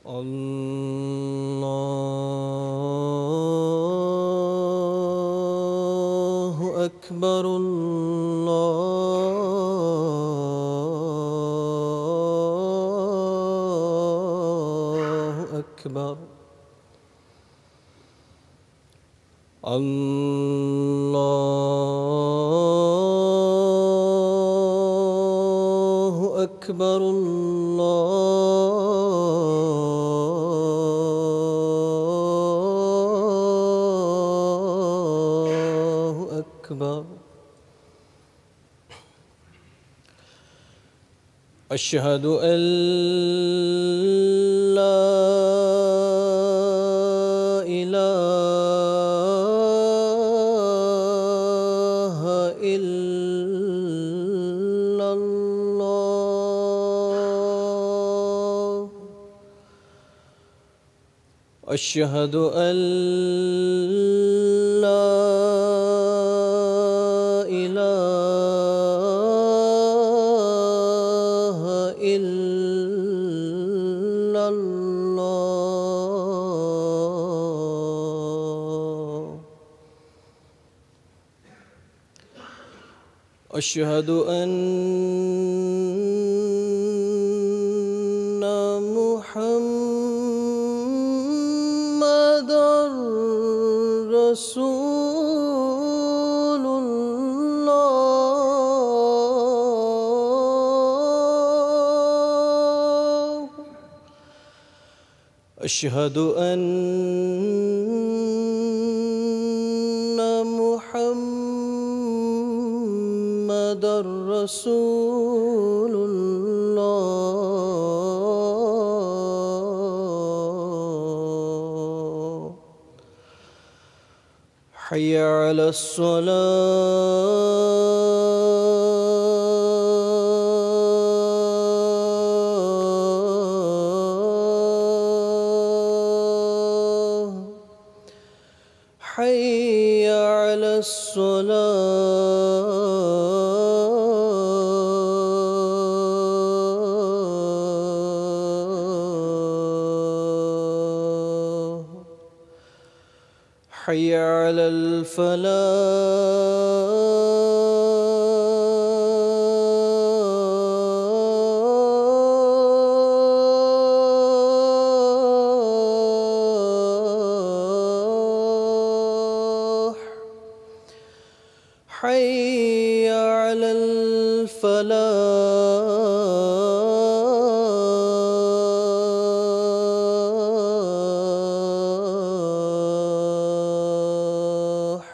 الله أكبر الله أكبر الله أكبر الله أكبر أشهد أن لا إله إلا الله أشهد أن لا إله إلا الله أشهد أن محمدًا رسول الله أشهد أن محمدًا رسول الله حي على الصلاة حي على الصلاة حي على الفلاح حي على الفلاح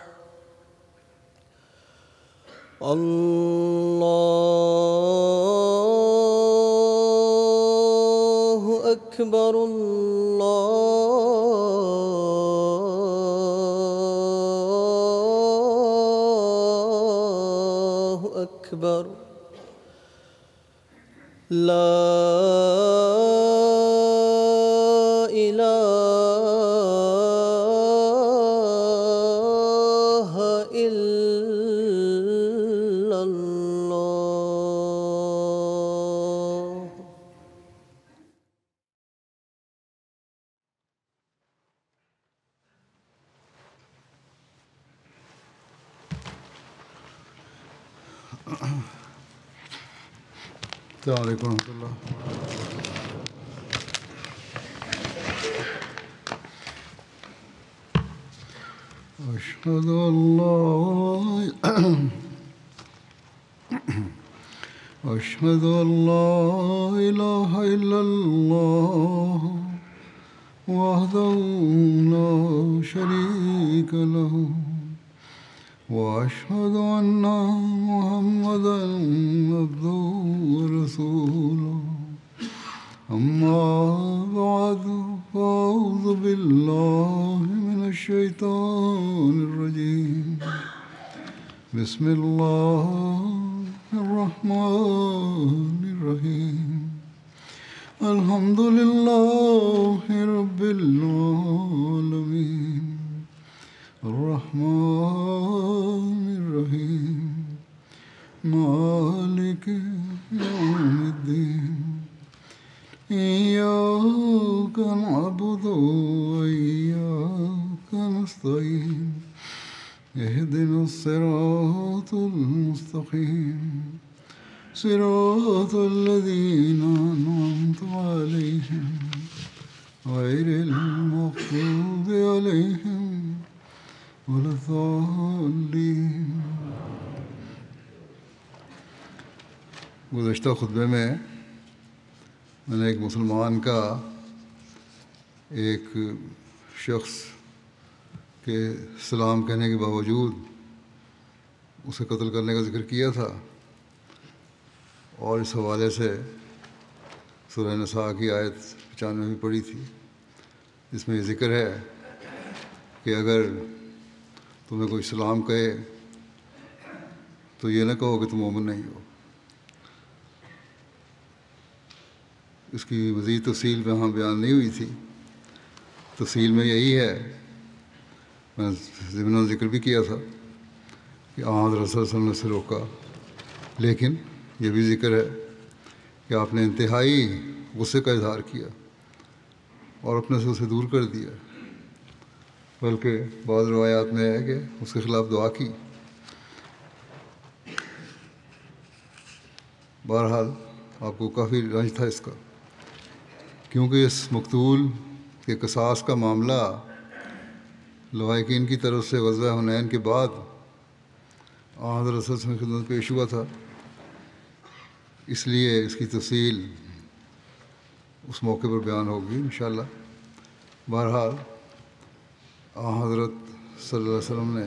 الله أكبر الله أكبر لا إله إلا الله السلام عليكم ورحمة الله. أشهد أن لا أشهد أن لا إله إلا الله وحده لا شريك له وأشهد أن محمدًا عبده ورسوله أما بعد فأعوذ بالله من الشيطان الرجيم بسم الله الرحمن الرحيم الحمد لله رب العالمين الرحمن الرحيم مالك يوم الدين إياك نعبد وإياك نستعين اهدنا الصراط المستقيم صراط الذين أنعمت عليهم غير المغضوب عليهم ولا الضالين. گزشتہ خطبے میں نے ایک مسلمان کا ایک شخص کے سلام کہنے کے باوجود اسے قتل کرنے کا ذکر کیا تھا، اور اس حوالے سے سورہ نساء کی آیت 95 بھی پڑھی تھی، جس میں یہ ذکر ہے کہ اگر تمہیں کوئی سلام کہے تو یہ نہ کہو کہ تم مومن نہیں ہو. اس کی مزید تفصیل وہاں بیان نہیں ہوئی تھی. تفصیل میں یہی ہے، میں ضمن ذکر بھی کیا تھا کہ حضرت صلی اللہ علیہ وسلم نے سے روکا، لیکن یہ بھی ذکر ہے کہ آپ نے انتہائی غصے کا اظہار کیا اور اپنے سے اسے دور کر دیا، بلکہ بعض روایات میں ہے کہ اس کے خلاف دعا کی. بہرحال آپ کو کافی رنج تھا اس کا، کیونکہ اس مقتول کے قصاص کا معاملہ لواحقین کی طرف سے غزوہ حنین کے بعد حضرت صلی اللہ علیہ وسلم کی خدمت پیش ہوا تھا، اس لیے اس کی تفصیل اس موقع پر بیان ہوگی انشاءاللہ. بہرحال حضرت صلی اللہ علیہ وسلم نے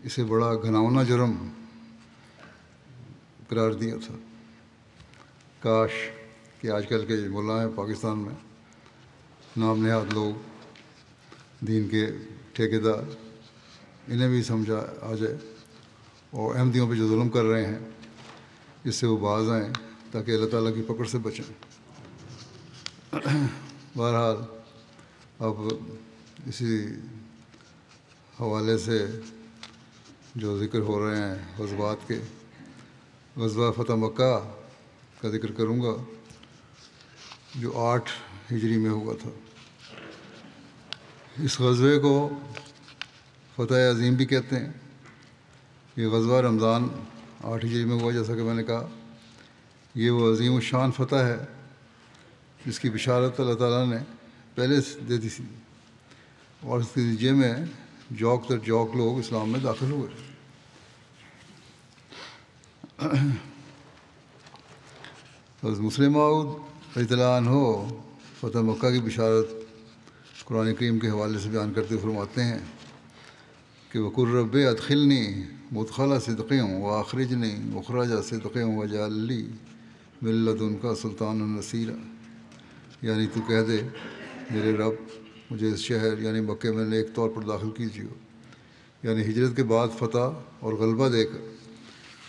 اسے بڑا گھناؤنا جرم قرار دیا تھا. کاش کہ آج کل کے ملا ہیں پاکستان میں نام نہاد لوگ، دین کے ٹھیکیدار، انہیں بھی سمجھا آ جائے اور احمدیوں پہ جو ظلم کر رہے ہیں اس سے وہ باز آئیں تاکہ اللہ تعالیٰ کی پکڑ سے بچیں. بہرحال اب اسی حوالے سے جو ذکر ہو رہے ہیں غزوات کے، غزوہ فتح مکہ کا ذکر کروں گا جو 8 ہجری میں ہوا تھا. اس غزوے کو فتح عظیم بھی کہتے ہیں. یہ غزوہ رمضان 8 ہجری میں ہوا، جیسا کہ میں نے کہا. یہ وہ عظیم الشان فتح ہے جس کی بشارت اللہ تعالیٰ نے پہلے سے دے دی تھی، اور اس کے نتیجے میں جوک در جوک لوگ اسلام میں داخل ہوئے. حضرت مسلم موعود رضی اللہ عنہ فتح مکہ کی بشارت قرآن کریم کے حوالے سے بیان کرتے ہوئے فرماتے ہیں کہ وَقُلْ رَبِّ أَدْخِلْنِي مُدْخَلَ صِدْقٍ وَأَخْرِجْنِي مُخْرَجَ صِدْقٍ وَاجْعَل لِّي مِن لَّدُنكَ سُلْطَانًا نَصِيرًا. یعنی تو کہہ دے میرے رب مجھے اس شہر یعنی مکے میں نیک طور پر داخل کیجیے، یعنی ہجرت کے بعد فتح اور غلبہ دے کر،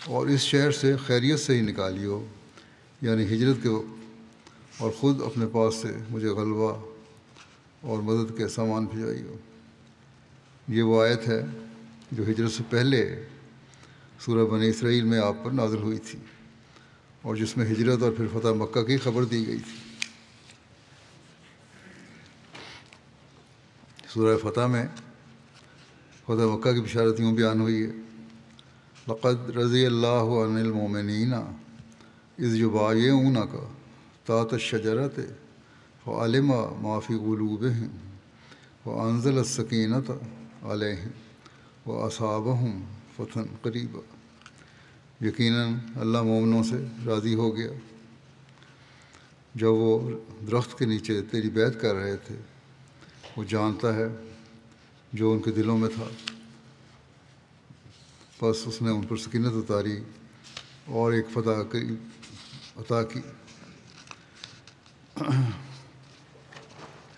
اور اس شہر سے خیریت سے ہی نکالیو یعنی ہجرت کے وقت، اور خود اپنے پاس سے مجھے غلبہ اور مدد کے سامان بھیجائیو. یہ وہ آیت ہے جو ہجرت سے پہلے سورہ بنی اسرائیل میں آپ پر نازل ہوئی تھی، اور جس میں ہجرت اور پھر فتح مکہ کی خبر دی گئی تھی. سورہ فتح میں فتح مکہ کی بشارت یوں بیان ہوئی ہے: لقد رضی اللہ عن المؤمنین اذ یبایعونک تحت الشجرۃ فعلم ما فی قلوبہم وانزل السکینۃ علیہم واصابہم فتحا قریبا. یقیناً اللہ مومنوں سے راضی ہو گیا جب وہ درخت کے نیچے تیری بیعت کر رہے تھے. وہ جانتا ہے جو ان کے دلوں میں تھا، بس اس نے ان پر سکینت اتاری اور ایک فتح عطا کی.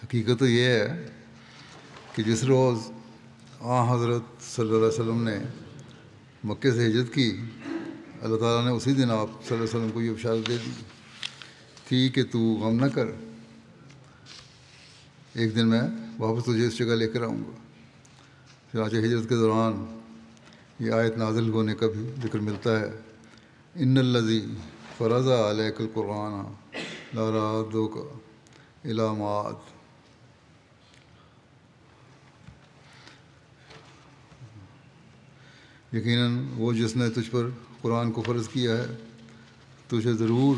حقیقت تو یہ ہے کہ جس روز حضرت صلی اللہ علیہ وسلم نے مکے سے ہجرت کی، اللہ تعالیٰ نے اسی دن آپ صلی اللہ علیہ وسلم کو یہ بشارت دے دی تھی کہ تو غم نہ کر، ایک دن میں واپس تجھے اس جگہ لے کر آؤں گا۔ چنانچہ ہجرت کے دوران یہ آیت نازل ہونے کا بھی ذکر ملتا ہے، ان الذی فرض علیک القرآن لرادک الی معاد۔ یقیناً وہ جس نے تجھ پر قرآن کو فرض کیا ہے تجھے ضرور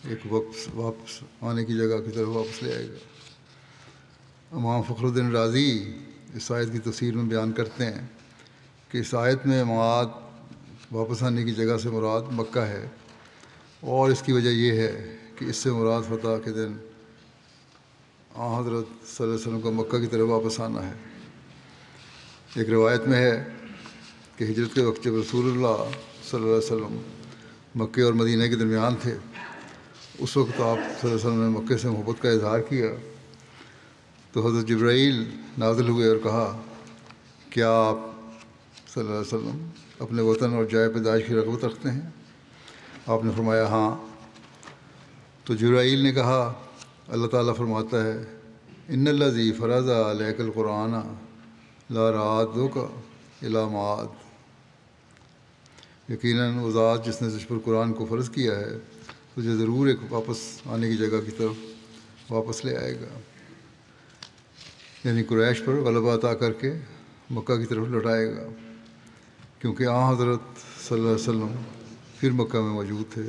ایک واپس آنے کی جگہ کی طرف واپس لے آئے گا۔ امام فخر الدین رازی اس آیت کی تفسیر میں بیان کرتے ہیں کہ اس آیت میں معاد واپس آنے کی جگہ سے مراد مکہ ہے، اور اس کی وجہ یہ ہے کہ اس سے مراد فتح کے دن حضرت صلی اللہ علیہ وسلم کو مکہ کی طرف واپس آنا ہے۔ ایک روایت میں ہے کہ ہجرت کے وقت جب رسول اللہ صلی اللہ علیہ وسلم مکے اور مدینہ کے درمیان تھے، اس وقت آپ صلی اللہ علیہ وسلم نے مکے سے محبت کا اظہار کیا تو حضرت جبرائیل نازل ہوئے اور کہا، کیا آپ صلی اللہ علیہ وسلم اپنے وطن اور جائے پیدائش کی رغبت رکھتے ہیں؟ آپ نے فرمایا ہاں۔ تو جبرائیل نے کہا، اللہ تعالیٰ فرماتا ہے، ان الذی فرض علیک القرآن لرادک الی معاد، یقیناً وہ ذات جس نے تجھ پر قرآن کو فرض کیا ہے تجھے ضرور ایک واپس آنے کی جگہ کی طرف واپس لے آئے گا، یعنی قریش پر غلبہ عطا کر کے مکہ کی طرف لوٹائے گا، کیونکہ حضرت صلی اللہ علیہ وسلم پھر مکہ میں موجود تھے،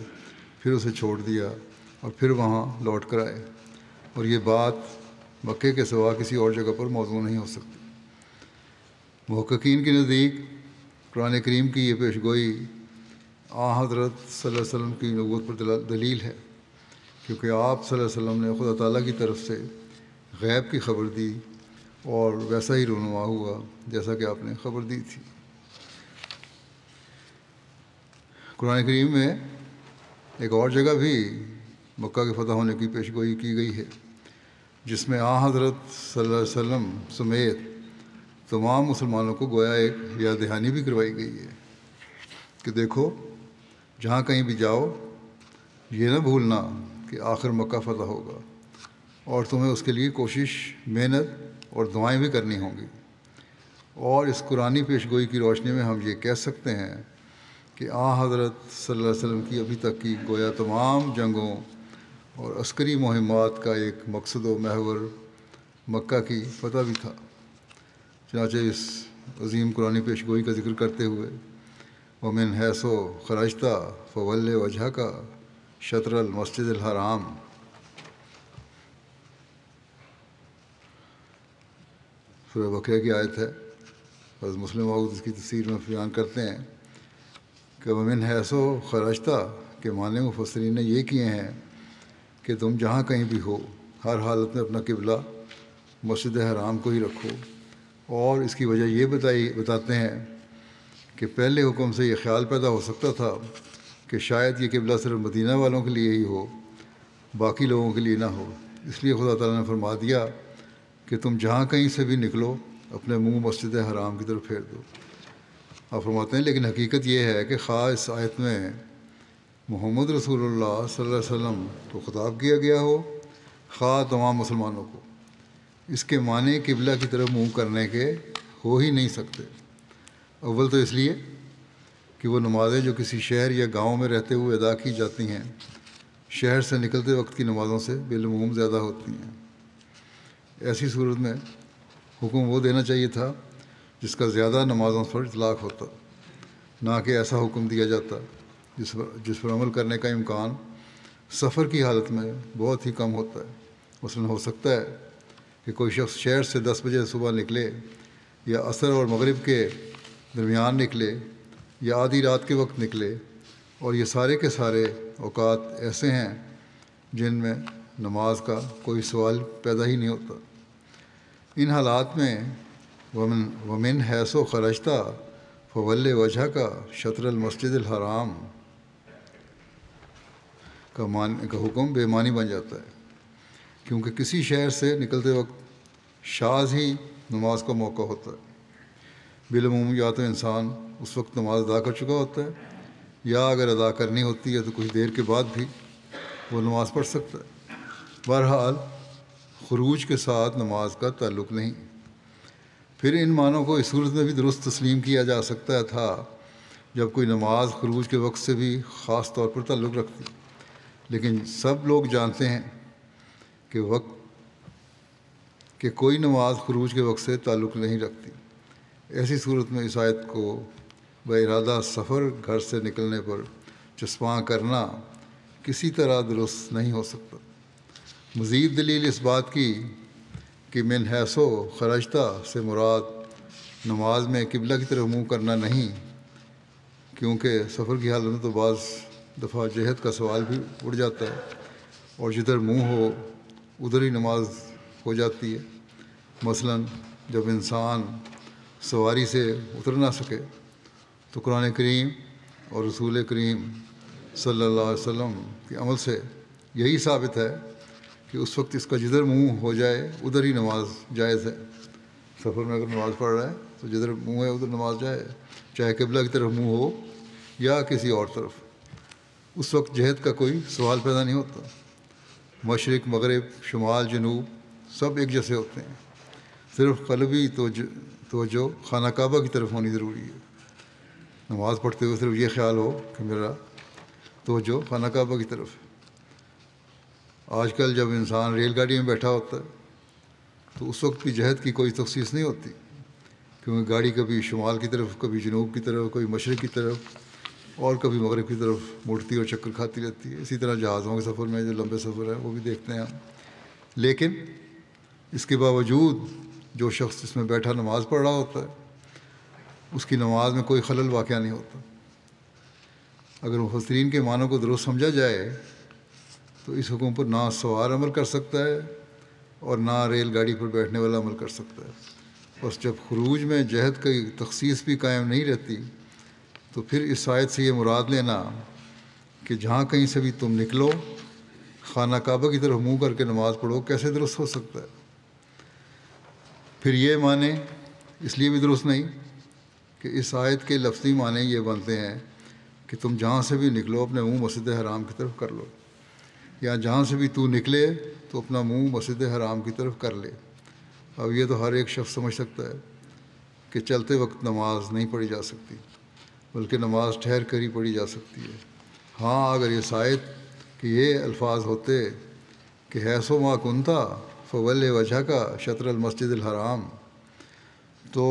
پھر اسے چھوڑ دیا اور پھر وہاں لوٹ کر آئے، اور یہ بات مکے کے سوا کسی اور جگہ پر موضوع نہیں ہو سکتی۔ محققین کے نزدیک قرآن کریم کی یہ پیش گوئی حضرت صلی اللہ علیہ وسلم کی نبوت پر دلیل ہے، کیونکہ آپ صلی اللہ علیہ وسلم نے خدا تعالیٰ کی طرف سے غیب کی خبر دی اور ویسا ہی رونما ہوا جیسا کہ آپ نے خبر دی تھی۔ قرآن کریم میں ایک اور جگہ بھی مکہ کے فتح ہونے کی پیش گوئی کی گئی ہے، جس میں حضرت صلی اللہ علیہ وسلم سمیت تمام مسلمانوں کو گویا ایک یاد دہانی بھی کروائی گئی ہے کہ دیکھو، جہاں کہیں بھی جاؤ یہ نہ بھولنا کہ آخر مکہ فتح ہوگا، اور تمہیں اس کے لیے کوشش، محنت اور دعائیں بھی کرنی ہوں گی۔ اور اس قرآنی پیش گوئی کی روشنی میں ہم یہ کہہ سکتے ہیں کہ حضرت صلی اللہ علیہ وسلم کی ابھی تک کی گویا تمام جنگوں اور عسکری مہمات کا ایک مقصد و محور مکہ کی فتح بھی تھا۔ چنانچہ اس عظیم قرآنی پیش گوئی کا ذکر کرتے ہوئے وَمِنْ حَیْثُ خَرَجْتَ فَوَلِّ وَجْهَكَ شَطْرَ الْمَسْجِدِ الْحَرَامِ، سورہ بقرہ کی آیت ہے۔ حضرت مسلم موعود اس کی تفسیر میں بیان کرتے ہیں کہ وَمِنْ حَیْثُ خَرَجْتَ کے معنی مفسرین نے یہ کیے ہیں کہ تم جہاں کہیں بھی ہو ہر حالت میں اپنا قبلہ مسجد حرام کو ہی رکھو، اور اس کی وجہ یہ بتاتے ہیں کہ پہلے حکم سے یہ خیال پیدا ہو سکتا تھا کہ شاید یہ قبلہ صرف مدینہ والوں کے لیے ہی ہو، باقی لوگوں کے لیے نہ ہو، اس لیے خدا تعالیٰ نے فرما دیا کہ تم جہاں کہیں سے بھی نکلو اپنے منہ مسجد حرام کی طرف پھیر دو۔ آپ فرماتے ہیں لیکن حقیقت یہ ہے کہ خواہ اس آیت میں محمد رسول اللہ صلی اللہ علیہ وسلم کو خطاب کیا گیا ہو، خواہ تمام مسلمانوں کو، اس کے معنی قبلہ کی طرف منہ کرنے کے ہو ہی نہیں سکتے۔ اول تو اس لیے کہ وہ نمازیں جو کسی شہر یا گاؤں میں رہتے ہوئے ادا کی جاتی ہیں شہر سے نکلتے وقت کی نمازوں سے بالعموم زیادہ ہوتی ہیں۔ ایسی صورت میں حکم وہ دینا چاہیے تھا جس کا زیادہ نمازوں پر اطلاق ہوتا، نہ کہ ایسا حکم دیا جاتا جس پر عمل کرنے کا امکان سفر کی حالت میں بہت ہی کم ہوتا ہے۔ مثلاً ہو سکتا ہے کہ کوئی شخص شہر سے 10 بجے صبح نکلے، یا عصر اور مغرب کے درمیان نکلے، یا آدھی رات کے وقت نکلے، اور یہ سارے کے سارے اوقات ایسے ہیں جن میں نماز کا کوئی سوال پیدا ہی نہیں ہوتا۔ ان حالات میں وَمِنْ حَیْثُ خَرَجْتَ فَوَلِّ وَجْهَكَ شَطْرَ الْمَسْجِدِ الْحَرَامِ کا حکم بے معنی بن جاتا ہے۔ کیونکہ کسی شہر سے نکلتے وقت شاذ ہی نماز کا موقع ہوتا ہے۔ بالعموم یا تو انسان اس وقت نماز ادا کر چکا ہوتا ہے، یا اگر ادا کرنی ہوتی ہے تو کچھ دیر کے بعد بھی وہ نماز پڑھ سکتا ہے۔ بہرحال خروج کے ساتھ نماز کا تعلق نہیں۔ پھر ان معنوں کو اس صورت میں بھی درست تسلیم کیا جا سکتا تھا جب کوئی نماز خروج کے وقت سے بھی خاص طور پر تعلق رکھتی، لیکن سب لوگ جانتے ہیں کہ کوئی نماز خروج کے وقت سے تعلق نہیں رکھتی۔ ایسی صورت میں اس آیت کو بارادہ سفر گھر سے نکلنے پر چسپاں کرنا کسی طرح درست نہیں ہو سکتا۔ مزید دلیل اس بات کی کہ من حیث و خرجتہ سے مراد نماز میں قبلہ کی طرف منہ کرنا نہیں، کیونکہ سفر کی حالت میں تو بعض دفعہ جہت کا سوال بھی اٹھ جاتا ہے، اور جدھر منہ ہو ادھر ہی نماز ہو جاتی ہے۔ مثلا جب انسان سواری سے اتر نہ سکے تو قرآن کریم اور رسول کریم صلی اللہ علیہ وسلم کے عمل سے یہی ثابت ہے کہ اس وقت اس کا جدھر منہ ہو جائے ادھر ہی نماز جائز ہے۔ سفر میں اگر نماز پڑھ رہا ہے تو جدھر منہ ہے ادھر نماز جائے، چاہے قبلہ کی طرف منہ ہو یا کسی اور طرف۔ اس وقت جہت کا کوئی سوال پیدا نہیں ہوتا۔ مشرق، مغرب، شمال، جنوب سب ایک جیسے ہوتے ہیں، صرف قلبی توجہ خانہ کعبہ کی طرف ہونی ضروری ہے۔ نماز پڑھتے ہوئے صرف یہ خیال ہو کہ میرا توجہ خانہ کعبہ کی طرف ہے۔ آج کل جب انسان ریل گاڑی میں بیٹھا ہوتا ہے تو اس وقت بھی جہت کی کوئی تخصیص نہیں ہوتی، کیونکہ گاڑی کبھی شمال کی طرف، کبھی جنوب کی طرف، کبھی مشرق کی طرف اور کبھی مغرب کی طرف مڑتی اور چکر کھاتی رہتی ہے۔ اسی طرح جہازوں کے سفر میں جو لمبے سفر ہیں وہ بھی دیکھتے ہیں ہم۔ لیکن اس کے باوجود جو شخص اس میں بیٹھا نماز پڑھ رہا ہوتا ہے اس کی نماز میں کوئی خلل واقع نہیں ہوتا۔ اگر مفسرین کے معنوں کو درست سمجھا جائے تو اس حکم پر نہ سوار عمل کر سکتا ہے اور نہ ریل گاڑی پر بیٹھنے والا عمل کر سکتا ہے۔ بس جب خروج میں جہت کی تخصیص بھی قائم نہیں رہتی تو پھر اس آیت سے یہ مراد لینا کہ جہاں کہیں سے بھی تم نکلو خانہ کعبہ کی طرف منہ کر کے نماز پڑھو کیسے درست ہو سکتا ہے؟ پھر یہ معنی اس لیے بھی درست نہیں کہ اس آیت کے لفظی معنی یہ بنتے ہیں کہ تم جہاں سے بھی نکلو اپنے منہ مسجد حرام کی طرف کر لو، یا جہاں سے بھی تو نکلے تو اپنا منہ مسجد حرام کی طرف کر لے۔ اب یہ تو ہر ایک شخص سمجھ سکتا ہے کہ چلتے وقت نماز نہیں پڑھی جا سکتی، بلکہ نماز ٹھہر کر ہی پڑھی جا سکتی ہے۔ ہاں اگر یہ آیت کہ یہ الفاظ ہوتے کہ حیث و ما کنتا فول وجہ کا شطر المسجد الحرام، تو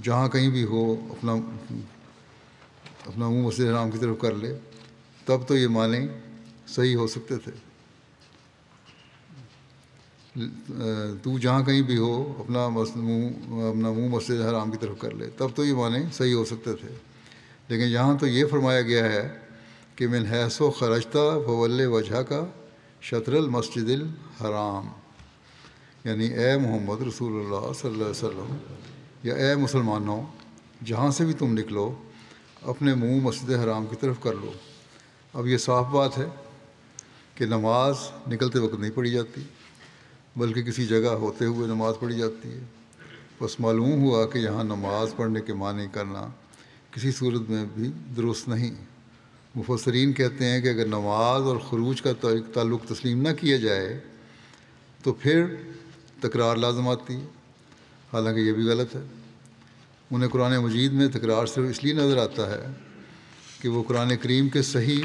جہاں کہیں بھی ہو اپنا منہ مسجد حرام کی طرف کر لے، تب تو یہ معنی صحیح ہو سکتے تھے۔ تو جہاں کہیں بھی ہو اپنا منہ مسجد حرام کی طرف کر لے، تب تو یہ معنی صحیح ہو سکتے تھے۔ لیکن یہاں تو یہ فرمایا گیا ہے کہ من حیث و خرجتہ فول وجہ کا شطر المسجد الحرام، یعنی اے محمد رسول اللہ صلی اللہ علیہ وسلم یا اے مسلمانوں جہاں سے بھی تم نکلو اپنے منہ مسجد حرام کی طرف کر لو۔ اب یہ صاف بات ہے کہ نماز نکلتے وقت نہیں پڑھی جاتی، بلکہ کسی جگہ ہوتے ہوئے نماز پڑھی جاتی ہے۔ بس معلوم ہوا کہ یہاں نماز پڑھنے کے معنی کرنا کسی صورت میں بھی درست نہیں۔ مفسرین کہتے ہیں کہ اگر نماز اور خروج کا تعلق تسلیم نہ کیا جائے تو پھر تکرار لازم آتی ہے، حالانکہ یہ بھی غلط ہے۔ انہیں قرآن مجید میں تکرار صرف اس لیے نظر آتا ہے کہ وہ قرآن کریم کے صحیح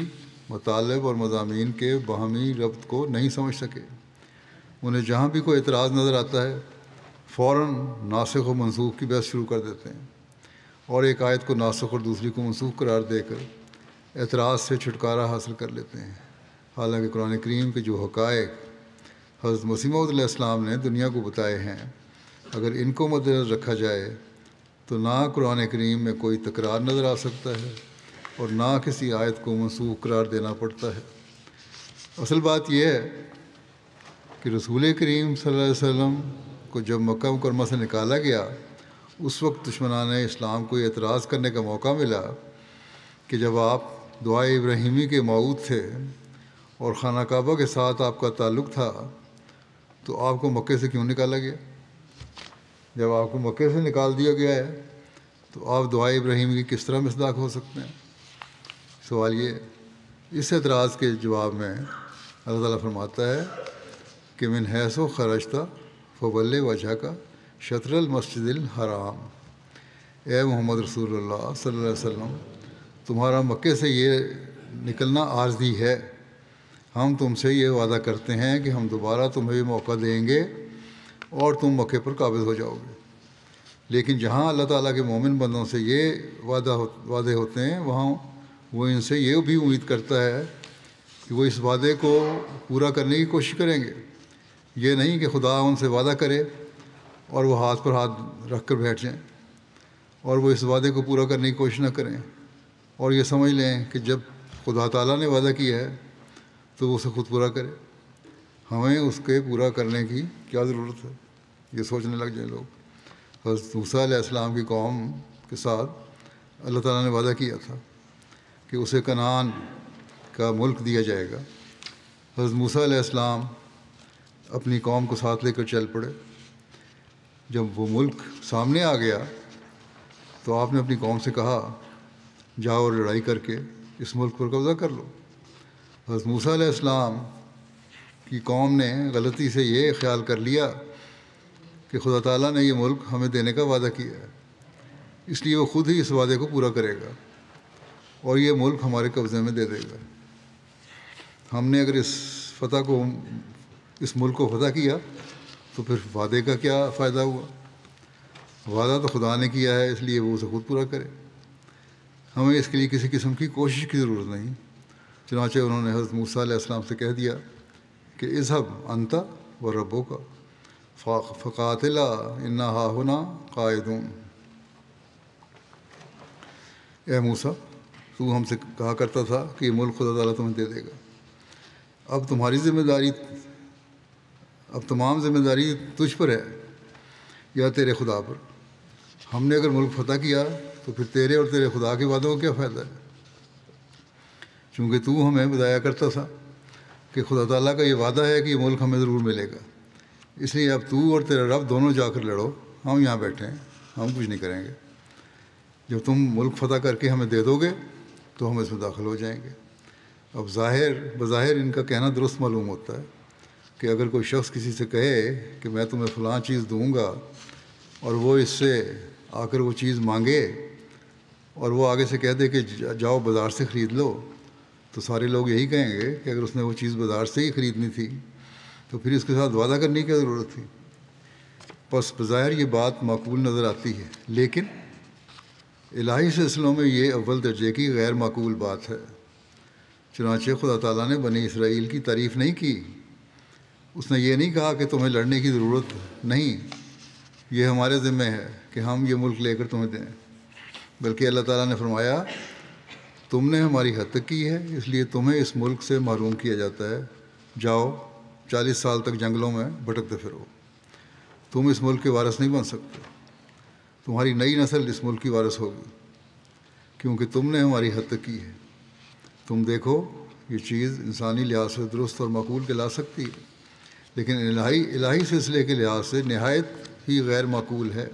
مطالب اور مضامین کے باہمی ربط کو نہیں سمجھ سکے۔ انہیں جہاں بھی کوئی اعتراض نظر آتا ہے فوراً ناسخ و منسوخ کی بحث شروع کر دیتے ہیں، اور ایک آیت کو ناسخ اور دوسری کو منسوخ قرار دے کر اعتراض سے چھٹکارا حاصل کر لیتے ہیں۔ حالانکہ قرآن کریم کے جو حقائق حضرت مسیح موعود علیہ السلام نے دنیا کو بتائے ہیں، اگر ان کو مد نظر رکھا جائے تو نہ قرآن کریم میں کوئی تکرار نظر آ سکتا ہے اور نہ کسی آیت کو منسوخ قرار دینا پڑتا ہے۔ اصل بات یہ ہے کہ رسول کریم صلی اللہ علیہ وسلم کو جب مکہ مکرمہ سے نکالا گیا اس وقت دشمنان اسلام کو یہ اعتراض کرنے کا موقع ملا کہ جب آپ دعائے ابراہیمی کے موعود تھے اور خانہ کعبہ کے ساتھ آپ کا تعلق تھا تو آپ کو مکے سے کیوں نکالا گیا؟ جب آپ کو مکے سے نکال دیا گیا ہے تو آپ دعائے ابراہیم کی کس طرح مصداق ہو سکتے ہیں؟ سوال یہ ہے۔ اس اعتراض کے جواب میں اللہ تعالیٰ فرماتا ہے کہ من حیث و خرجتا فول وجہ کا شطر المسجد الحرام، اے محمد رسول اللہ صلی اللہ علیہ وسلم، تمہارا مکے سے یہ نکلنا عارضی ہے۔ ہم تم سے یہ وعدہ کرتے ہیں کہ ہم دوبارہ تمہیں یہ موقع دیں گے اور تم مکے پر قابض ہو جاؤ گے۔ لیکن جہاں اللہ تعالیٰ کے مومن بندوں سے یہ وعدے ہوتے ہیں، وہاں وہ ان سے یہ بھی امید کرتا ہے کہ وہ اس وعدے کو پورا کرنے کی کوشش کریں گے۔ یہ نہیں کہ خدا ان سے وعدہ کرے اور وہ ہاتھ پر ہاتھ رکھ کر بیٹھ جائیں اور وہ اس وعدے کو پورا کرنے کی کوشش نہ کریں اور یہ سمجھ لیں کہ جب خدا تعالیٰ نے وعدہ کیا ہے تو وہ اسے خود پورا کرے، ہمیں اس کے پورا کرنے کی کیا ضرورت ہے، یہ سوچنے لگ جائیں لوگ۔ حضرت موسیٰ علیہ السلام کی قوم کے ساتھ اللہ تعالیٰ نے وعدہ کیا تھا کہ اسے کنعان کا ملک دیا جائے گا۔ حضرت موسیٰ علیہ السلام اپنی قوم کو ساتھ لے کر چل پڑے۔ جب وہ ملک سامنے آ گیا تو آپ نے اپنی قوم سے کہا جاؤ اور لڑائی کر کے اس ملک پر قبضہ کر لو۔ حضرت موسیٰ علیہ السلام کی قوم نے غلطی سے یہ خیال کر لیا کہ خدا تعالیٰ نے یہ ملک ہمیں دینے کا وعدہ کیا ہے، اس لیے وہ خود ہی اس وعدے کو پورا کرے گا اور یہ ملک ہمارے قبضے میں دے دے گا۔ ہم نے اگر اس ملک کو فتح کیا تو پھر وعدے کا کیا فائدہ ہوا؟ وعدہ تو خدا نے کیا ہے، اس لیے وہ اسے خود پورا کرے، ہمیں اس کے لیے کسی قسم کی کوشش کی ضرورت نہیں۔ چنانچہ انہوں نے حضرت موسیٰ علیہ السلام سے کہہ دیا کہ اذهب انت و ربک فقاتلا انا ہاہنا قاعدون۔ اے موسیٰ، تو ہم سے کہا کرتا تھا کہ یہ ملک خدا تعالیٰ تمہیں دے دے گا، اب تمام ذمہ داری تجھ پر ہے یا تیرے خدا پر۔ ہم نے اگر ملک فتح کیا تو پھر تیرے اور تیرے خدا کے وعدوں کا کیا فائدہ ہے؟ چونکہ تو ہمیں بتایا کرتا تھا کہ خدا تعالیٰ کا یہ وعدہ ہے کہ یہ ملک ہمیں ضرور ملے گا، اس لیے اب تو اور تیرا رب دونوں جا کر لڑو، ہم یہاں بیٹھے ہیں، ہم کچھ نہیں کریں گے۔ جب تم ملک فتح کر کے ہمیں دے دو گے تو ہم اس میں داخل ہو جائیں گے۔ اب بظاہر ان کا کہنا درست معلوم ہوتا ہے کہ اگر کوئی شخص کسی سے کہے کہ میں تمہیں فلاں چیز دوں گا اور وہ اس سے آ کر وہ چیز مانگے اور وہ آگے سے کہہ دے کہ جاؤ بازار سے خرید لو، تو سارے لوگ یہی کہیں گے کہ اگر اس نے وہ چیز بازار سے ہی خریدنی تھی تو پھر اس کے ساتھ وعدہ کرنے کی کیا ضرورت تھی؟ پس بظاہر یہ بات معقول نظر آتی ہے، لیکن الہی سلسلوں میں یہ اول درجے کی غیر معقول بات ہے۔ چنانچہ خدا تعالیٰ نے بنی اسرائیل کی تعریف نہیں کی، اس نے یہ نہیں کہا کہ تمہیں لڑنے کی ضرورت نہیں، یہ ہمارے ذمہ ہے کہ ہم یہ ملک لے کر تمہیں دیں، بلکہ اللہ تعالیٰ نے فرمایا تم نے ہماری حد تک کی ہے، اس لیے تمہیں اس ملک سے محروم کیا جاتا ہے، جاؤ 40 سال تک جنگلوں میں بھٹکتے پھرو، تم اس ملک کے وارث نہیں بن سکتے، تمہاری نئی نسل اس ملک کی وارث ہوگی، کیونکہ تم نے ہماری حد تک کی ہے۔ تم دیکھو یہ چیز انسانی لحاظ سے درست اور معقول کہلا سکتی ہے، لیکن الہی سلسلے کے لحاظ سے نہایت ہی غیر معقول ہے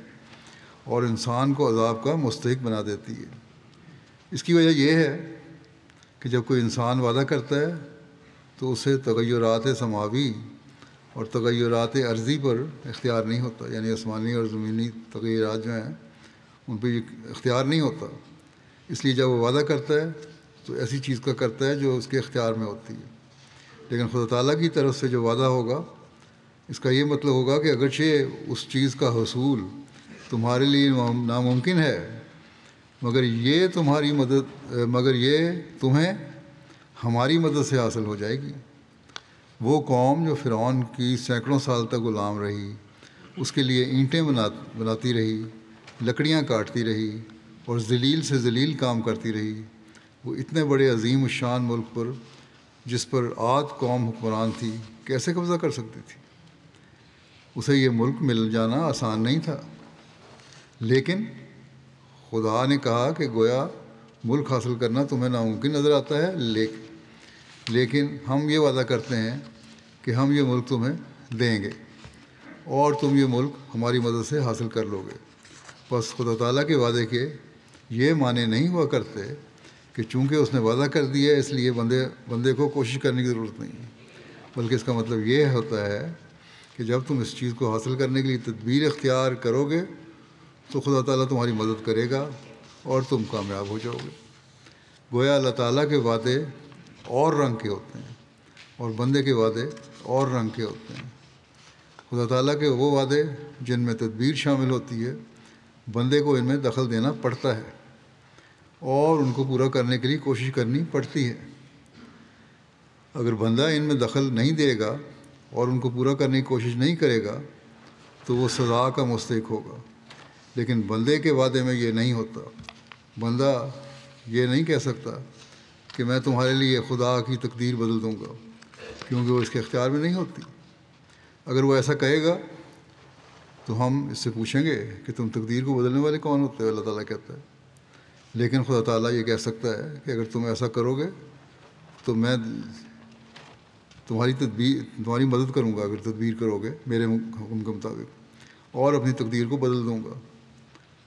اور انسان کو عذاب کا مستحق بنا دیتی ہے۔ اس کی وجہ یہ ہے کہ جب کوئی انسان وعدہ کرتا ہے تو اسے تغیرات سماوی اور تغیرات ارضی پر اختیار نہیں ہوتا، یعنی آسمانی اور زمینی تغیرات جو ہیں ان پہ اختیار نہیں ہوتا، اس لیے جب وہ وعدہ کرتا ہے تو ایسی چیز کا کرتا ہے جو اس کے اختیار میں ہوتی ہے۔ لیکن خدا تعالیٰ کی طرف سے جو وعدہ ہوگا اس کا یہ مطلب ہوگا کہ اگرچہ اس چیز کا حصول تمہارے لیے ناممکن ہے، مگر یہ تمہیں ہماری مدد سے حاصل ہو جائے گی۔ وہ قوم جو فرعون کی سینکڑوں سال تک غلام رہی، اس کے لیے اینٹیں بناتی رہی، لکڑیاں کاٹتی رہی اور ذلیل سے ذلیل کام کرتی رہی، وہ اتنے بڑے عظیم الشان ملک پر جس پر عاد قوم حکمران تھی کیسے قبضہ کر سکتی تھی؟ اسے یہ ملک مل جانا آسان نہیں تھا، لیکن خدا نے کہا کہ گویا ملک حاصل کرنا تمہیں ناممکن نظر آتا ہے، لیکن ہم یہ وعدہ کرتے ہیں کہ ہم یہ ملک تمہیں دیں گے اور تم یہ ملک ہماری مدد سے حاصل کر لو گے۔ بس خدا تعالیٰ کے وعدے کے یہ معنی نہیں ہوا کرتے کہ چونکہ اس نے وعدہ کر دیا اس لیے بندے کو کوشش کرنے کی ضرورت نہیں ہے، بلکہ اس کا مطلب یہ ہوتا ہے کہ جب تم اس چیز کو حاصل کرنے کے لیے تدبیر اختیار کرو گے تو خدا تعالیٰ تمہاری مدد کرے گا اور تم کامیاب ہو جاؤ گے۔ گویا اللہ تعالیٰ کے وعدے اور رنگ کے ہوتے ہیں اور بندے کے وعدے اور رنگ کے ہوتے ہیں۔ خدا تعالیٰ کے وہ وعدے جن میں تدبیر شامل ہوتی ہے، بندے کو ان میں دخل دینا پڑتا ہے اور ان کو پورا کرنے کے لیے کوشش کرنی پڑتی ہے۔ اگر بندہ ان میں دخل نہیں دے گا اور ان کو پورا کرنے کی کوشش نہیں کرے گا تو وہ سزا کا مستحق ہوگا، لیکن بندے کے وعدے میں یہ نہیں ہوتا۔ بندہ یہ نہیں کہہ سکتا کہ میں تمہارے لیے خدا کی تقدیر بدل دوں گا، کیونکہ وہ اس کے اختیار میں نہیں ہوتی۔ اگر وہ ایسا کہے گا تو ہم اس سے پوچھیں گے کہ تم تقدیر کو بدلنے والے کون ہوتے ہو؟ اللہ تعالیٰ کہتا ہے، لیکن خدا تعالیٰ یہ کہہ سکتا ہے کہ اگر تم ایسا کرو گے تو میں تمہاری مدد کروں گا، اگر تدبیر کرو گے میرے حکم کے مطابق، اور اپنی تقدیر کو بدل دوں گا،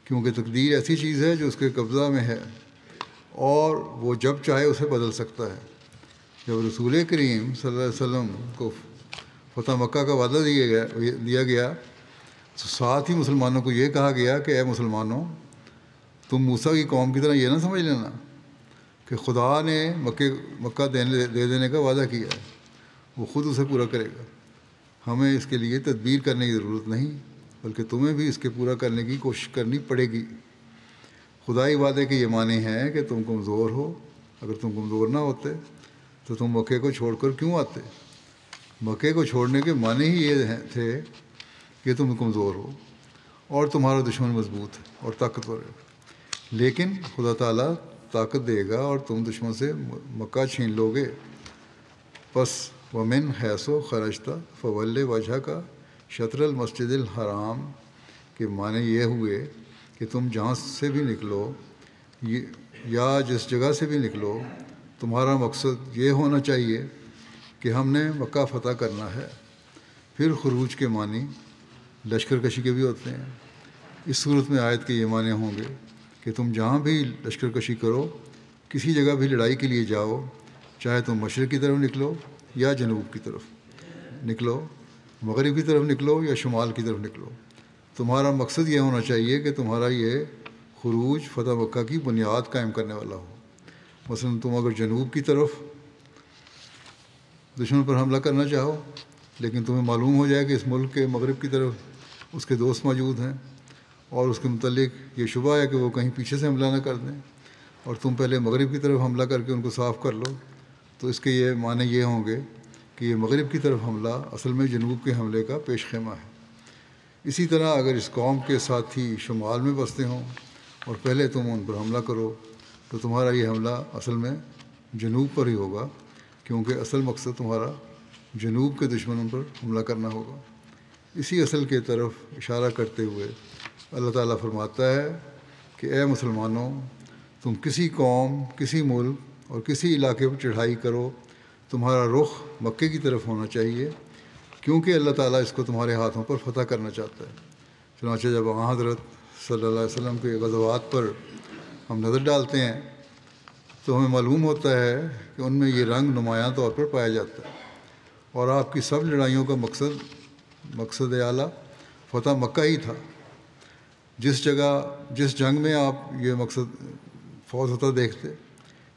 کیونکہ تقدیر ایسی چیز ہے جو اس کے قبضہ میں ہے اور وہ جب چاہے اسے بدل سکتا ہے۔ جب رسول کریم صلی اللہ علیہ وسلم کو فتح مکہ کا وعدہ دیا گیا تو ساتھ ہی مسلمانوں کو یہ کہا گیا کہ اے مسلمانوں، تم موسیٰ کی قوم کی طرح یہ نہ سمجھ لینا کہ خدا نے مکہ دے دینے کا وعدہ کیا ہے، وہ خود اسے پورا کرے گا۔ ہمیں اس کے لیے تدبیر کرنے کی ضرورت نہیں، بلکہ تمہیں بھی اس کے پورا کرنے کی کوشش کرنی پڑے گی۔ خدائی وعدے کے یہ معنی ہیں کہ تم کمزور ہو، اگر تم کمزور نہ ہوتے تو تم مکے کو چھوڑ کر کیوں آتے؟ مکے کو چھوڑنے کے معنی ہی یہ تھے کہ تم کمزور ہو اور تمہارا دشمن مضبوط ہے اور طاقتور ہے، لیکن خدا تعالیٰ طاقت دے گا اور تم دشمن سے مکہ چھین لو گے۔ پس ومن حیث خرجت فول وجہ کا شطر المسجد الحرام کے معنی یہ ہوئے کہ تم جہاں سے بھی نکلو یا جس جگہ سے بھی نکلو، تمہارا مقصد یہ ہونا چاہیے کہ ہم نے مکہ فتح کرنا ہے۔ پھر خروج کے معنی لشکر کشی کے بھی ہوتے ہیں۔ اس صورت میں آیت کے یہ معنی ہوں گے کہ تم جہاں بھی لشکر کشی کرو، کسی جگہ بھی لڑائی کے لیے جاؤ، چاہے تم مشرق کی طرف نکلو یا جنوب کی طرف نکلو، مغرب کی طرف نکلو یا شمال کی طرف نکلو، تمہارا مقصد یہ ہونا چاہیے کہ تمہارا یہ خروج فتح مکہ کی بنیاد قائم کرنے والا ہو۔ مثلا تم اگر جنوب کی طرف دشمن پر حملہ کرنا چاہو، لیکن تمہیں معلوم ہو جائے کہ اس ملک کے مغرب کی طرف اس کے دوست موجود ہیں اور اس کے متعلق یہ شبہ ہے کہ وہ کہیں پیچھے سے حملہ نہ کر دیں، اور تم پہلے مغرب کی طرف حملہ کر کے ان کو صاف کر لو، تو اس کے یہ معنی یہ ہوں گے کہ یہ مغرب کی طرف حملہ اصل میں جنوب کے حملے کا پیش خیمہ ہے۔ اسی طرح اگر اس قوم کے ساتھی شمال میں بستے ہوں اور پہلے تم ان پر حملہ کرو تو تمہارا یہ حملہ اصل میں جنوب پر ہی ہوگا، کیونکہ اصل مقصد تمہارا جنوب کے دشمنوں پر حملہ کرنا ہوگا۔ اسی اصل کے طرف اشارہ کرتے ہوئے اللہ تعالیٰ فرماتا ہے کہ اے مسلمانوں، تم کسی قوم، کسی ملک اور کسی علاقے پر چڑھائی کرو، تمہارا رخ مکے کی طرف ہونا چاہیے، کیونکہ اللہ تعالیٰ اس کو تمہارے ہاتھوں پر فتح کرنا چاہتا ہے۔ چنانچہ جب حضرت صلی اللہ علیہ وسلم کے غزوات پر ہم نظر ڈالتے ہیں تو ہمیں معلوم ہوتا ہے کہ ان میں یہ رنگ نمایاں طور پر پایا جاتا ہے، اور آپ کی سب لڑائیوں کا مقصد اعلیٰ فتح مکہ ہی تھا۔ جس جنگ میں آپ یہ مقصد فوت ہوتا دیکھتے